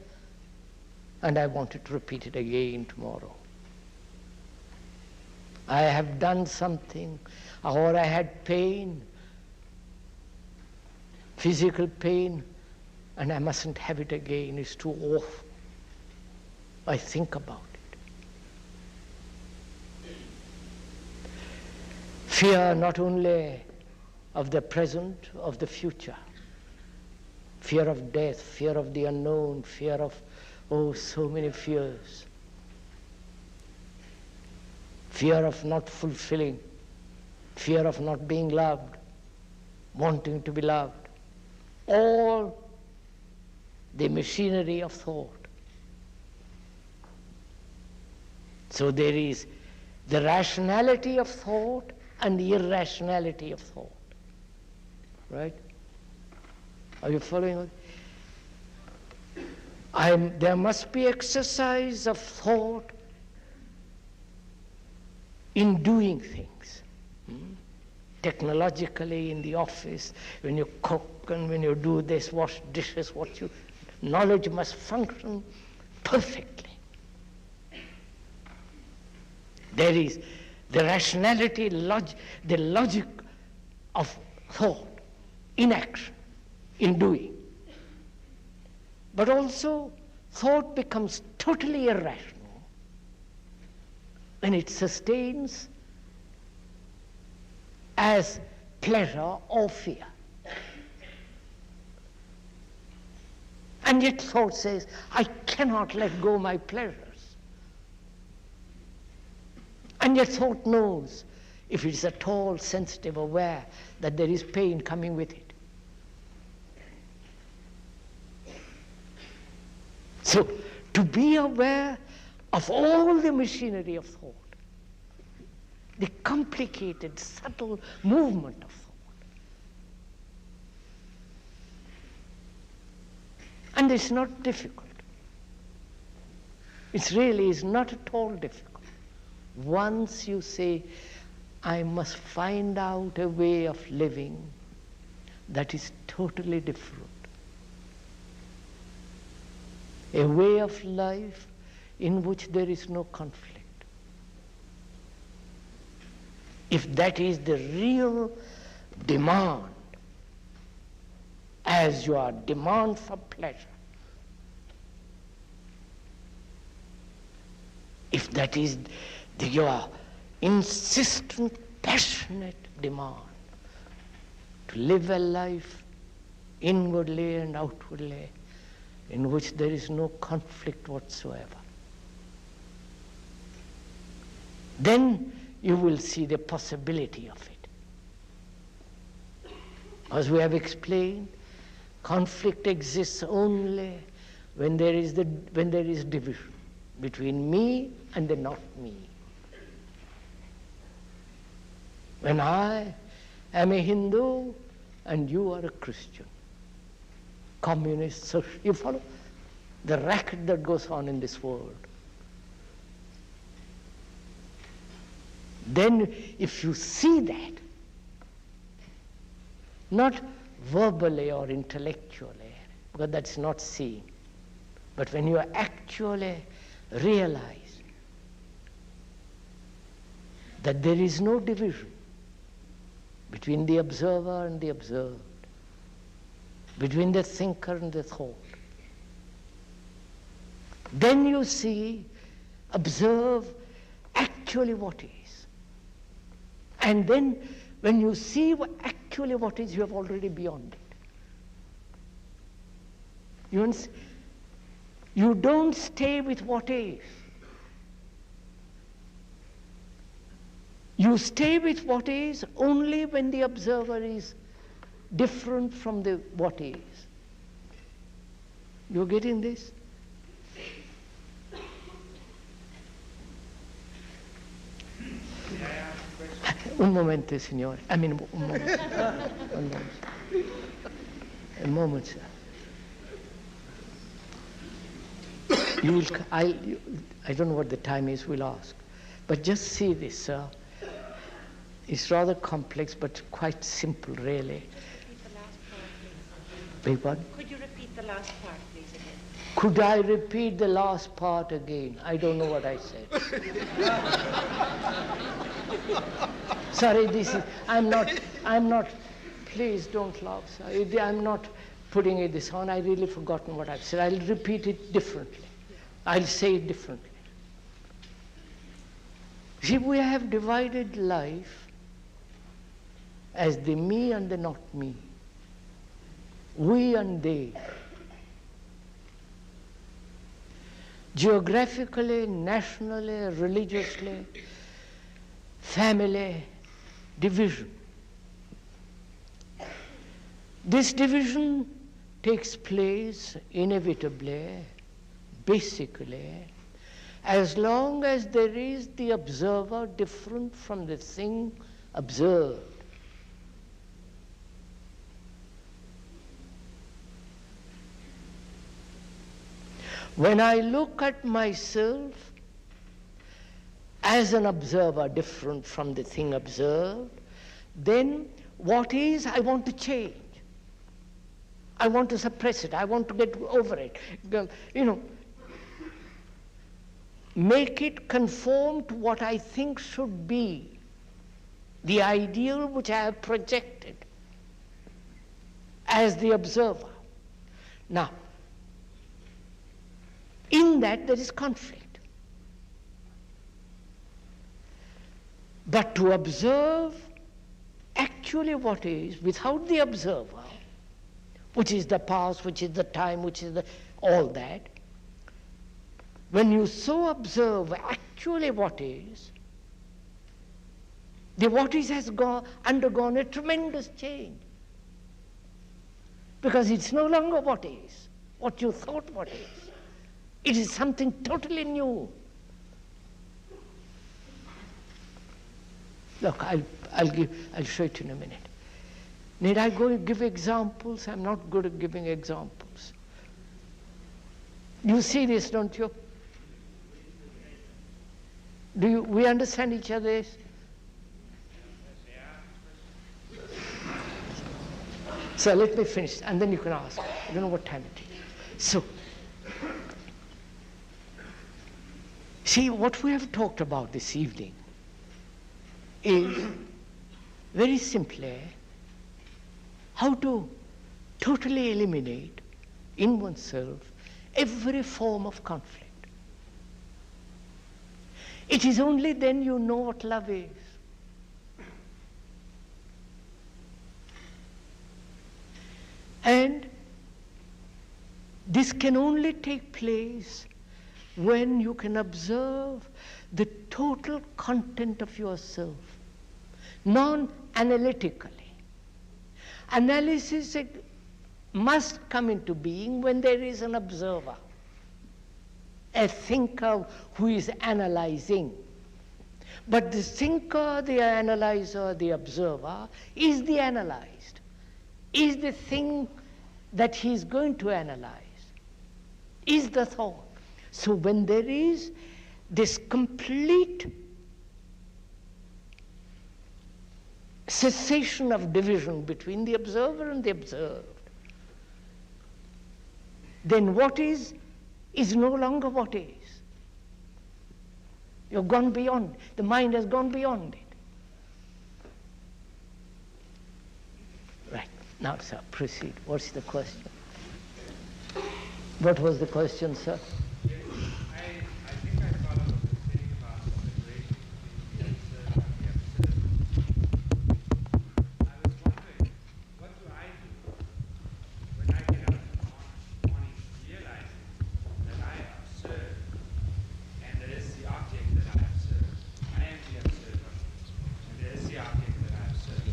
and I wanted to repeat it again tomorrow. I have done something, or I had pain, physical pain, and I mustn't have it again, it's too awful. I think about it. Fear not only of the present, of the future. Fear of death, fear of the unknown, fear of, so many fears. Fear of not fulfilling, fear of not being loved, wanting to be loved. All the machinery of thought. So there is the rationality of thought and the irrationality of thought. Right? Are you following? There must be exercise of thought in doing things. Technologically, in the office, when you cook and when you do this, wash dishes, knowledge must function perfectly. There is the rationality, the logic of thought in action, in doing. But also, thought becomes totally irrational when it sustains as pleasure or fear. And yet thought says, I cannot let go my pleasures. And yet thought knows, if it is at all sensitive, aware, that there is pain coming with it. So, to be aware of all the machinery of thought, the complicated, subtle movement of thought. And it's not difficult. It really is not at all difficult. Once you say, I must find out a way of living that is totally different. A way of life in which there is no conflict. If that is the real demand, as your demand for pleasure, if that is your insistent, passionate demand to live a life inwardly and outwardly in which there is no conflict whatsoever, then you will see the possibility of it. As we have explained, conflict exists only when there is division between me and the not me. When I am a Hindu and you are a Christian, communist, social, you follow the racket that goes on in this world. Then if you see that, not verbally or intellectually, because that's not seeing, but when you actually realize that there is no division between the observer and the observed, between the thinker and the thought, then you see, observe actually what is. And then when you see actually what is, you have already beyond it. You don't stay with what is. You stay with what is only when the observer is different from the what is. You're getting this? Un momento, signore. I mean, un moment. One moment. A moment, sir. I don't know what the time is, we'll ask. But just see this, sir. It's rather complex, but quite simple, really. Beg pardon? Could you repeat the last part, please, again? Could I repeat the last part again? I don't know what I said. Sorry, I'm not, please don't laugh, sir. I'm not putting this on. I really forgotten what I've said. I'll repeat it differently. I'll say it differently. See, we have divided life as the me and the not me, we and they. Geographically, nationally, religiously, family, division. This division takes place inevitably, basically, as long as there is the observer different from the thing observed. When I look at myself as an observer different from the thing observed, then what is, I want to change. I want to suppress it. I want to get over it. Make it conform to what I think should be the ideal which I have projected as the observer. Now, in that there is conflict. But to observe actually what is without the observer, which is the past, which is the time, which is all that, when you so observe actually what is, the what is has undergone a tremendous change. Because it's no longer what is, what you thought what is. It is something totally new. Look, I'll show it in a minute. Need I go give examples? I'm not good at giving examples. You see this, don't you? We understand each other? So let me finish, and then you can ask. I don't know what time it is. So, see, what we have talked about this evening is very simply how to totally eliminate in oneself every form of conflict. It is only then you know what love is. And this can only take place when you can observe the total content of yourself, non-analytically. Analysis must come into being when there is an observer, a thinker who is analyzing. But the thinker, the analyzer, the observer is the analyzed, is the thing that he is going to analyze, is the thought. So when there is this complete cessation of division between the observer and the observed, then what is no longer what is. You've gone beyond, the mind has gone beyond it. Right, now sir, proceed. What's the question? What was the question, sir? I think I follow what you're saying about the separation between the observer and the observed. I was wondering, what do I do when I get up in the morning realizing that I observe and there is the object that I observe. I am the observer and there is the object that I observe.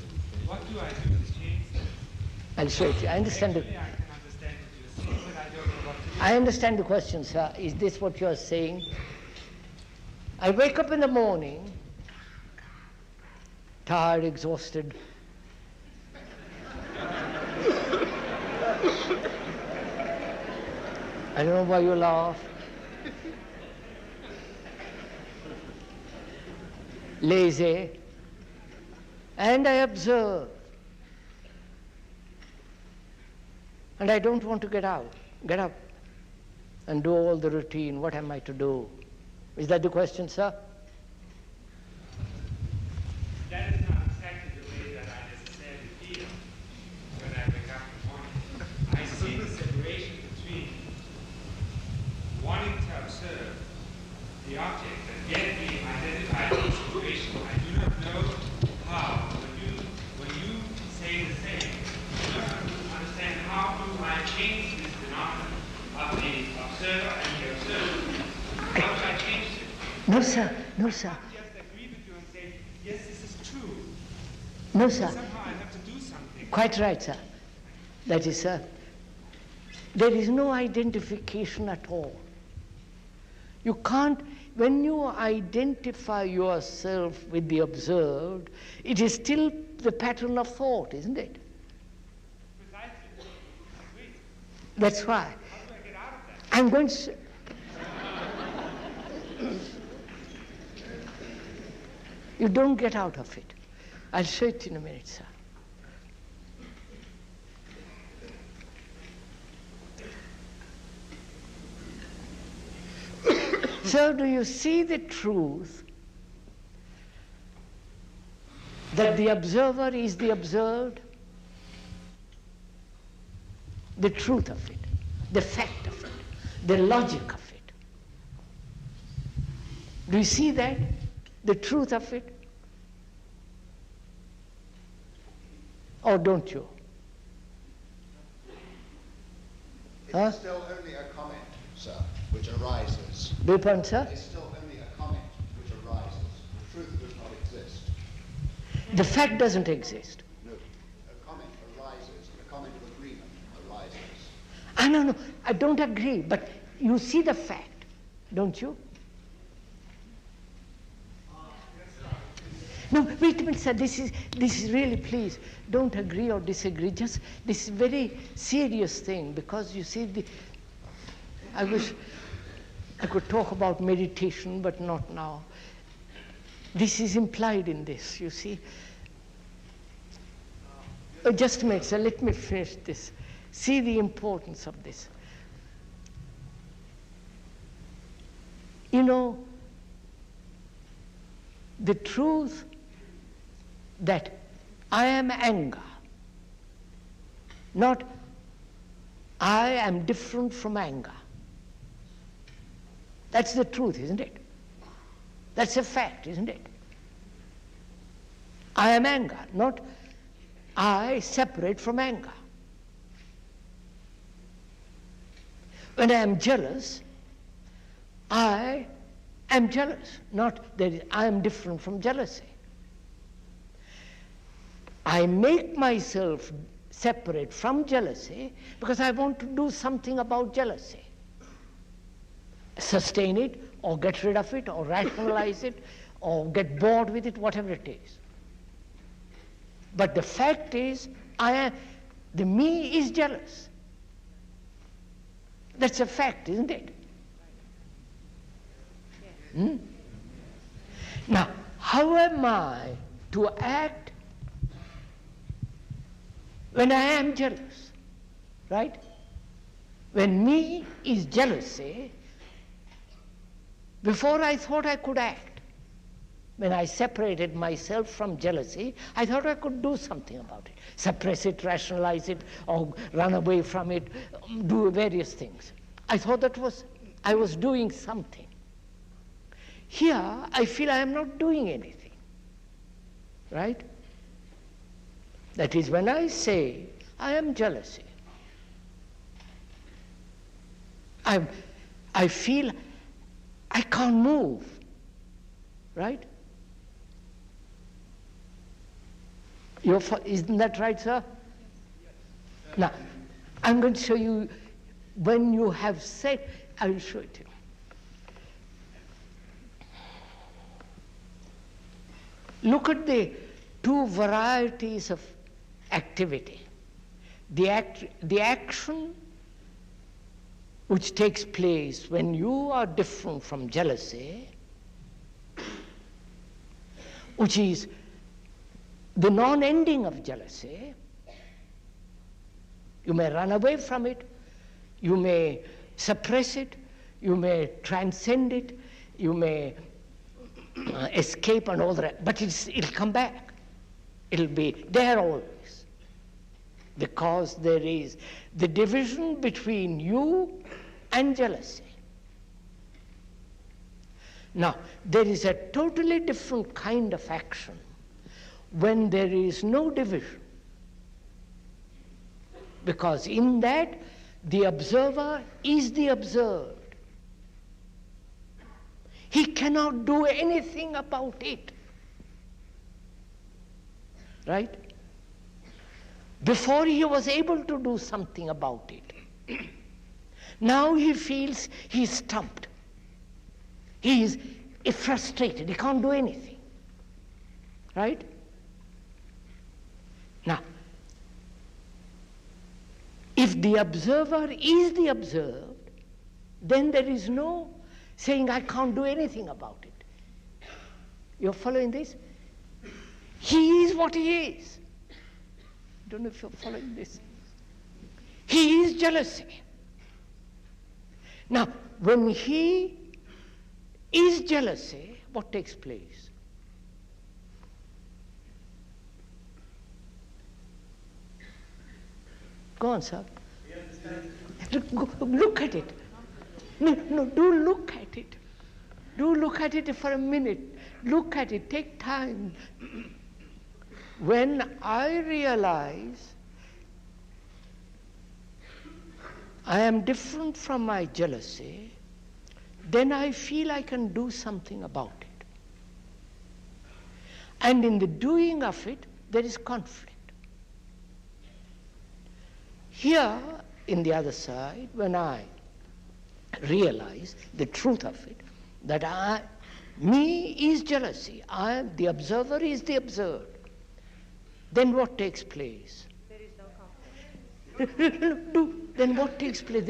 What do I do to change that? I'll show it to you. I understand Actually, I can understand what you're saying, but I don't know what to do. I understand the question, sir. Is this what you're saying? I wake up in the morning, tired, exhausted. I don't know why you laugh. Lazy. And I observe. And I don't want to get up and do all the routine. What am I to do? Is that the question, sir? That is not exactly the way that I necessarily feel when I wake up in the morning. I see the separation between wanting to observe the object and yet being identified with the situation. I do not know how. When you say the same, I don't understand how do I change this phenomenon of the observer and the observed. How do I change it? No, sir. No, sir. I just agree with you and say, yes, this is true. No, But sir. somehow I have to do something. Quite right, sir. That is, sir. There is no identification at all. You can't, when you identify yourself with the observed, it is still the pattern of thought, isn't it? Precisely. Agreed. That's why. How do I get out of that? I'm going to... You don't get out of it. I'll show it in a minute, sir. So do you see the truth that the observer is the observed? The truth of it, the fact of it, the logic of it. Do you see that? The truth of it? Or don't you? It's still only a comment, sir, which arises. Do you point, sir? It's still only a comment which arises. The truth does not exist. The fact doesn't exist. No. A comment arises. A comment of agreement arises. No, I don't agree, but you see the fact, don't you? No, wait a minute, sir, this is really, please, don't agree or disagree, just this very serious thing, because you see, I wish I could talk about meditation, but not now. This is implied in this, you see. Just a minute, sir, let me finish this. See the importance of this. You know, the truth that I am anger, not I am different from anger. That's the truth, isn't it? That's a fact, isn't it? I am anger, not I separate from anger. When I am jealous, I I'm jealous, not that I am different from jealousy. I make myself separate from jealousy because I want to do something about jealousy. Sustain it, or get rid of it, or rationalize it, or get bored with it, whatever it is. But the fact is, the me is jealous. That's a fact, isn't it? Now, how am I to act when I am jealous? Right? When me is jealousy, before I thought I could act. When I separated myself from jealousy, I thought I could do something about it. Suppress it, rationalize it, or run away from it, do various things. I thought I was doing something. Here, I feel I am not doing anything. Right? That is, when I say, I am jealousy, I feel I can't move. Right? Isn't that right, sir? Yes. Now, I'm going to show you, when you have said, I will show it to you. Look at the two varieties of activity. The action which takes place when you are different from jealousy, which is the non-ending of jealousy. You may run away from it, you may suppress it, you may transcend it, you may escape and all that, but it'll come back. It'll be there always. Because there is the division between you and jealousy. Now, there is a totally different kind of action when there is no division. Because in that, the observer is the observed. He cannot do anything about it. Right? Before he was able to do something about it. Now he feels he's stumped. He is frustrated. He can't do anything. Right? Now, if the observer is the observed, then there is no saying, I can't do anything about it. You're following this? He is what he is. I don't know if you're following this. He is jealousy. Now, when he is jealousy, what takes place? Go on, sir. Look at it. No, do look at it. Do look at it for a minute. Look at it. Take time. When I realize I am different from my jealousy, then I feel I can do something about it. And in the doing of it, there is conflict. Here, in the other side, when I realize the truth of it, that me is jealousy, the observer is the observed, then what takes place? There is no conflict. Then what takes place?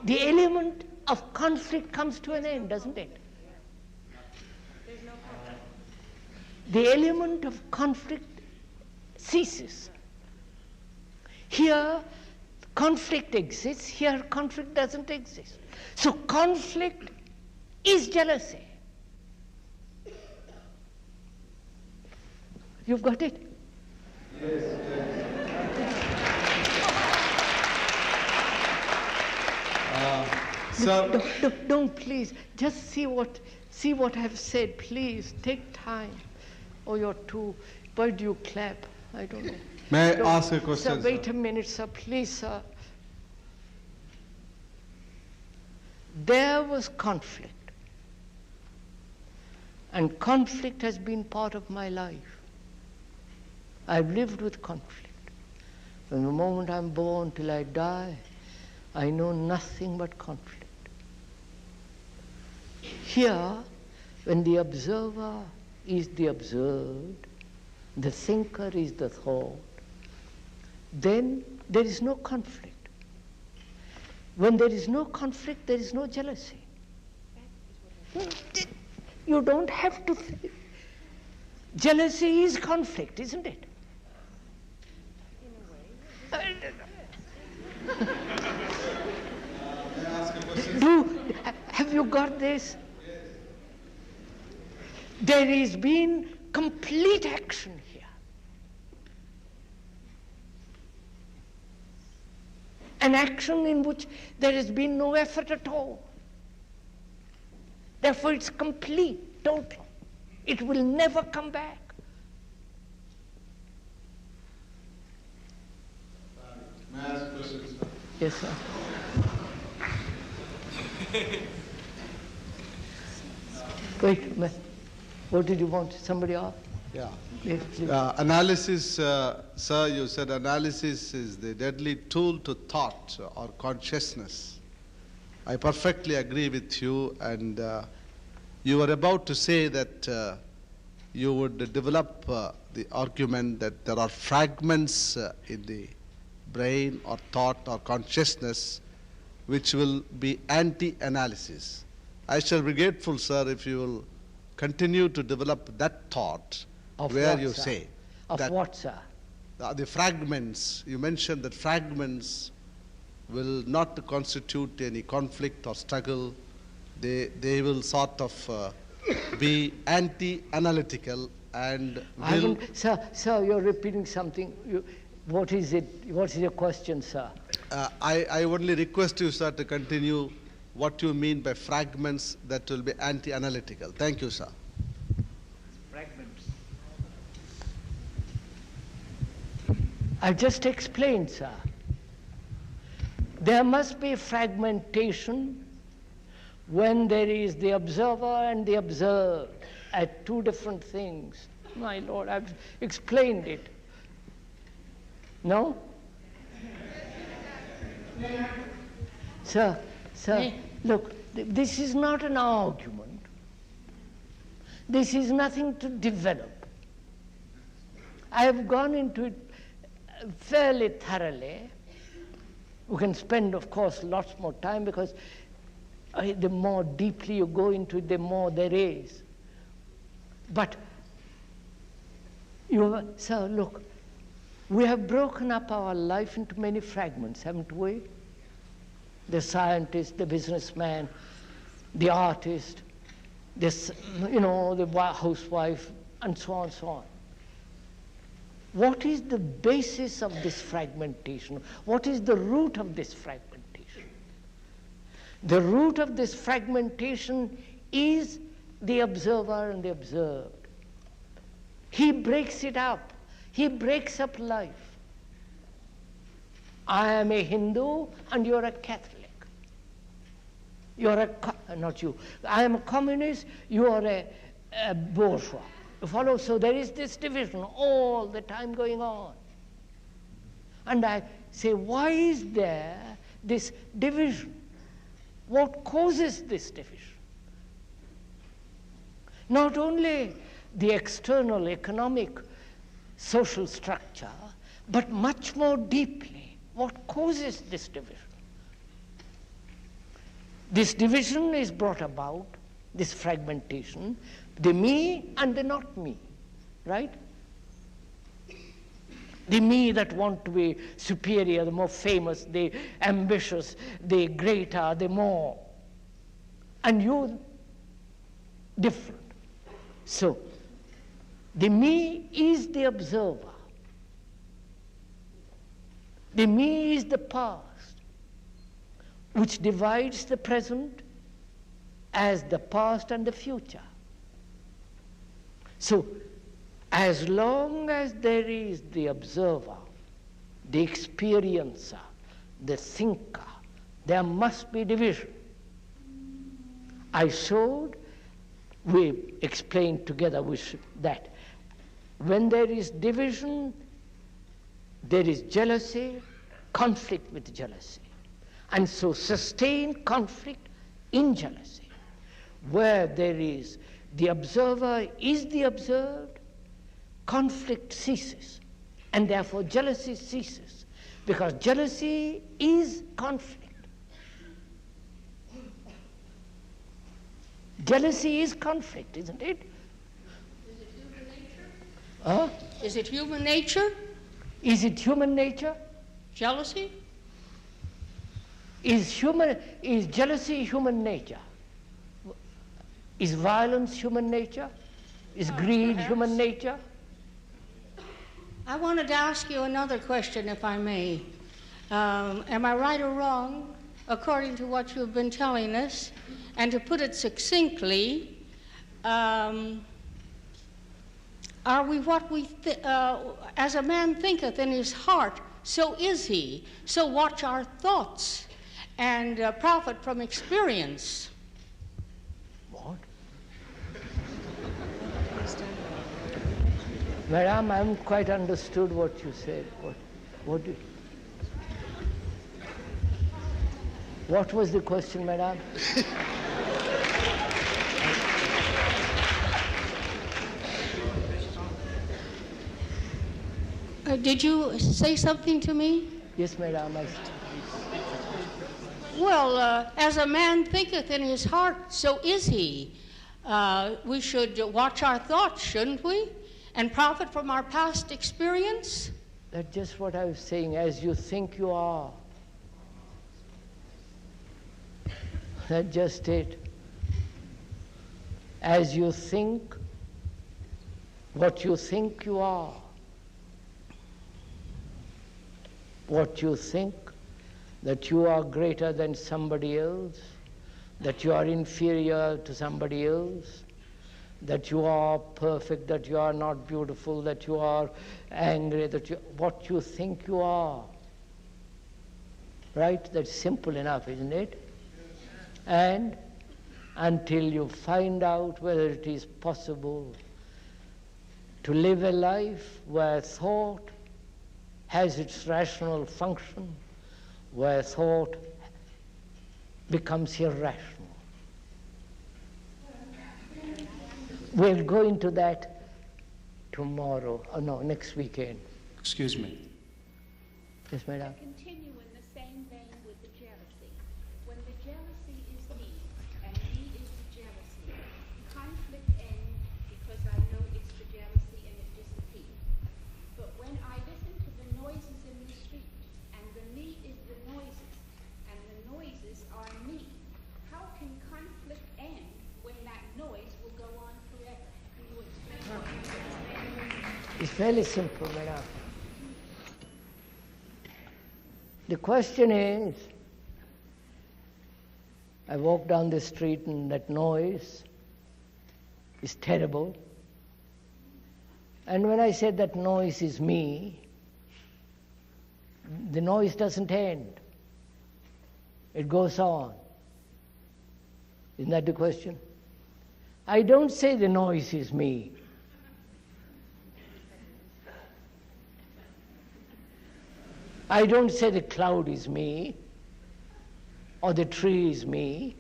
The element of conflict comes to an end, doesn't it? There is no conflict. The element of conflict ceases. Here, conflict exists. Here, conflict doesn't exist. So conflict is jealousy. You've got it? So Don't please. Just see what I've said. Please take time. Or you're too. Why do you clap? I don't know. may I ask a question? Sir, wait a minute, sir. Please, sir. There was conflict. And conflict has been part of my life. I've lived with conflict. From the moment I'm born till I die, I know nothing but conflict. Here, when the observer is the observed, the thinker is the thought, then there is no conflict. When there is no conflict, there is no jealousy. You don't have to. Jealousy is conflict, isn't it? Have you got this? There has been complete action here. An action in which there has been no effort at all. Therefore it's complete, total. It will never come back. May I ask a question, sir? Yes, sir. Wait a minute. What did you want? Somebody ask? Yeah. Yes, please. Analysis, sir, you said analysis is the deadly tool to thought or consciousness. I perfectly agree with you, and you were about to say that you would develop the argument that there are fragments in the brain or thought or consciousness which will be anti-analysis. I shall be grateful, sir, if you will continue to develop that thought Of where what, you sir? say Of that what, sir? the fragments, you mentioned that fragments will not constitute any conflict or struggle. They will sort of be anti-analytical and will... Sir, you're repeating something. What is it? What is your question, sir? I only request you, sir, to continue what you mean by fragments that will be anti-analytical. Thank you, sir. Fragments. I've just explained, sir. There must be fragmentation when there is the observer and the observed at two different things. My Lord, I've explained it. No? Sir, look, this is not an argument. This is nothing to develop. I have gone into it fairly thoroughly. We can spend, of course, lots more time because the more deeply you go into it, the more there is. But, sir, look, we have broken up our life into many fragments, haven't we? The scientist, the businessman, the artist, this, the housewife, and so on, so on. What is the basis of this fragmentation? What is the root of this fragmentation? The root of this fragmentation is the observer and the observed. He breaks it up. He breaks up life. I am a Hindu and you're a Catholic. You're not you. I am a communist, you are a bourgeois. You follow? So there is this division all the time going on. And I say, why is there this division? What causes this division? Not only the external economic social structure, but much more deeply, what causes this division? This division is brought about, this fragmentation, the me and the not me, right? The me that want to be superior, the more famous, the ambitious, the greater, the more. And you, different. So, the me is the observer. The me is the past, which divides the present as the past and the future. So, as long as there is the observer, the experiencer, the thinker, there must be division. I showed we explained together with that. When there is division, there is jealousy, conflict with jealousy. And so sustained conflict in jealousy. Where there is the observer is the observed, conflict ceases. And therefore jealousy ceases. Because jealousy is conflict. Jealousy is conflict, isn't it? Is it human nature? Huh? Is it human nature? Is it human nature? Jealousy? Is jealousy human nature? Is violence human nature? Is greed perhaps. human nature? I wanted to ask you another question, if I may. Am I right or wrong, according to what you've been telling us? And to put it succinctly, are we what we as a man thinketh in his heart, so is he. So watch our thoughts and profit from experience. What? Madam, I haven't quite understood what you said. What was the question, madam? Did you say something to me? Yes, madam. Well, as a man thinketh in his heart, so is he. We should watch our thoughts, shouldn't we? And profit from our past experience? That's just what I was saying. As you think you are. That's just it. As you think, what you think you are. What you think, that you are greater than somebody else, that you are inferior to somebody else, that you are perfect, that you are not beautiful, that you are angry, what you think you are. Right? That's simple enough, isn't it? And until you find out whether it is possible to live a life where thought has its rational function, where thought becomes irrational. We'll go into that tomorrow, next weekend. Excuse me. Yes, madam. Continue in the same vein with the jealousy. When the jealousy is me, and me is the jealousy, conflict ends because I know it's the jealousy and it disappears. But when I listen to the noises in the street, and the me is the noises, and the noises are me, how can conflict end when that noise will go on forever? Can you explain what you understand? It's fairly simple, madam. The question is, I walk down the street and that noise is terrible. And when I said that noise is me, the noise doesn't end. It goes on. Isn't that the question? I don't say the noise is me. I don't say the cloud is me, or the tree is me.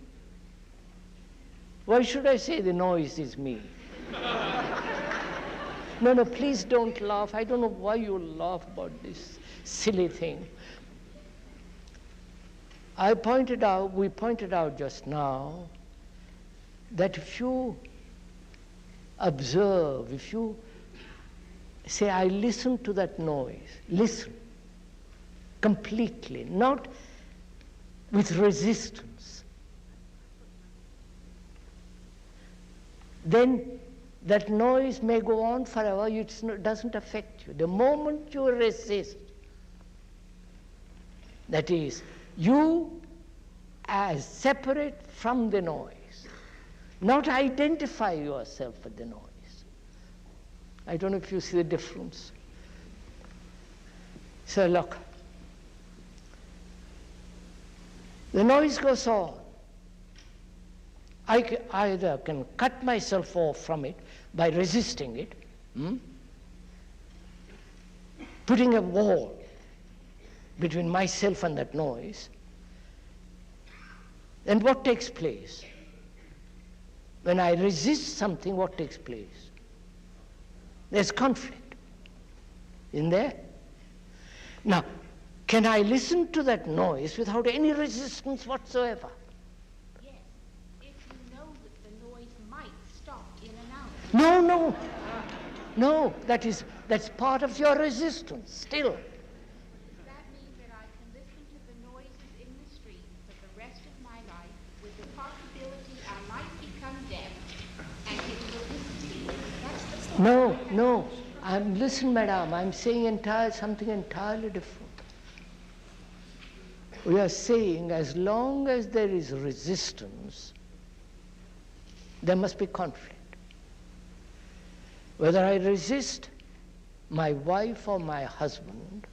Why should I say the noise is me? No, please don't laugh. I don't know why you laugh about this silly thing. We pointed out just now, that if you observe, if you say, I listen to that noise, listen completely, not with resistance, then that noise may go on forever. It doesn't affect you. The moment you resist, that is, you as separate from the noise, not identify yourself with the noise. I don't know if you see the difference. So look, the noise goes on. either can cut myself off from it by resisting it, putting a wall between myself and that noise. And what takes place? When I resist something, what takes place? There's conflict. Isn't there? Now, can I listen to that noise without any resistance whatsoever? Yes, if you know that the noise might stop in and out. No, no. No, that's part of your resistance still. Does that mean that I can listen to the noises in the street for the rest of my life with the possibility I might become deaf and it will disappear? That's the point. No. Listen, madam, I'm saying something entirely different. We are saying as long as there is resistance, there must be conflict. Whether I resist my wife or my husband,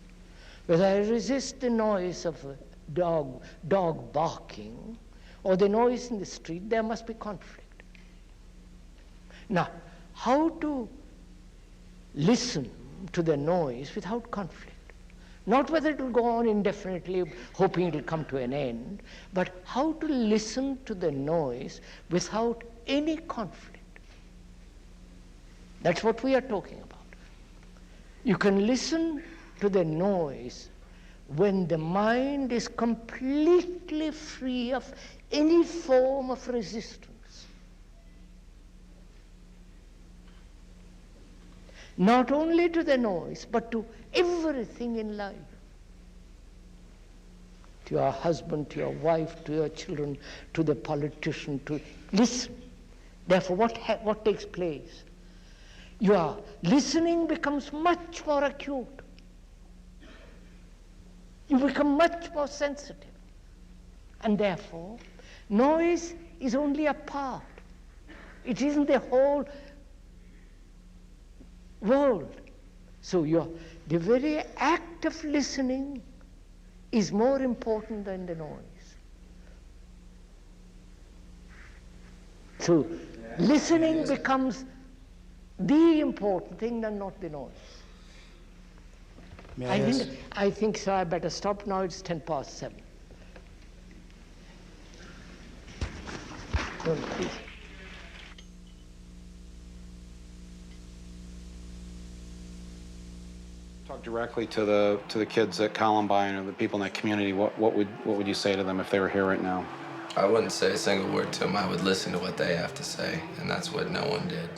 whether I resist the noise of a dog barking, or the noise in the street, there must be conflict. Now, how to listen to the noise without conflict? Not whether it will go on indefinitely, hoping it will come to an end, but how to listen to the noise without any conflict. That's what we are talking about. You can listen to the noise when the mind is completely free of any form of resistance. Not only to the noise, but to everything in life. To your husband, to your wife, to your children, to the politician, to listen. Therefore, what takes place? Your listening becomes much more acute. You become much more sensitive. And therefore, noise is only a part. It isn't the whole world. So the very act of listening is more important than the noise. So listening becomes the important thing and not the noise. I think so. I better stop now. It's 7:10. Please. Talk directly to the kids at Columbine or the people in that community. What would you say to them if they were here right now? I wouldn't say a single word to them. I would listen to what they have to say, and that's what no one did.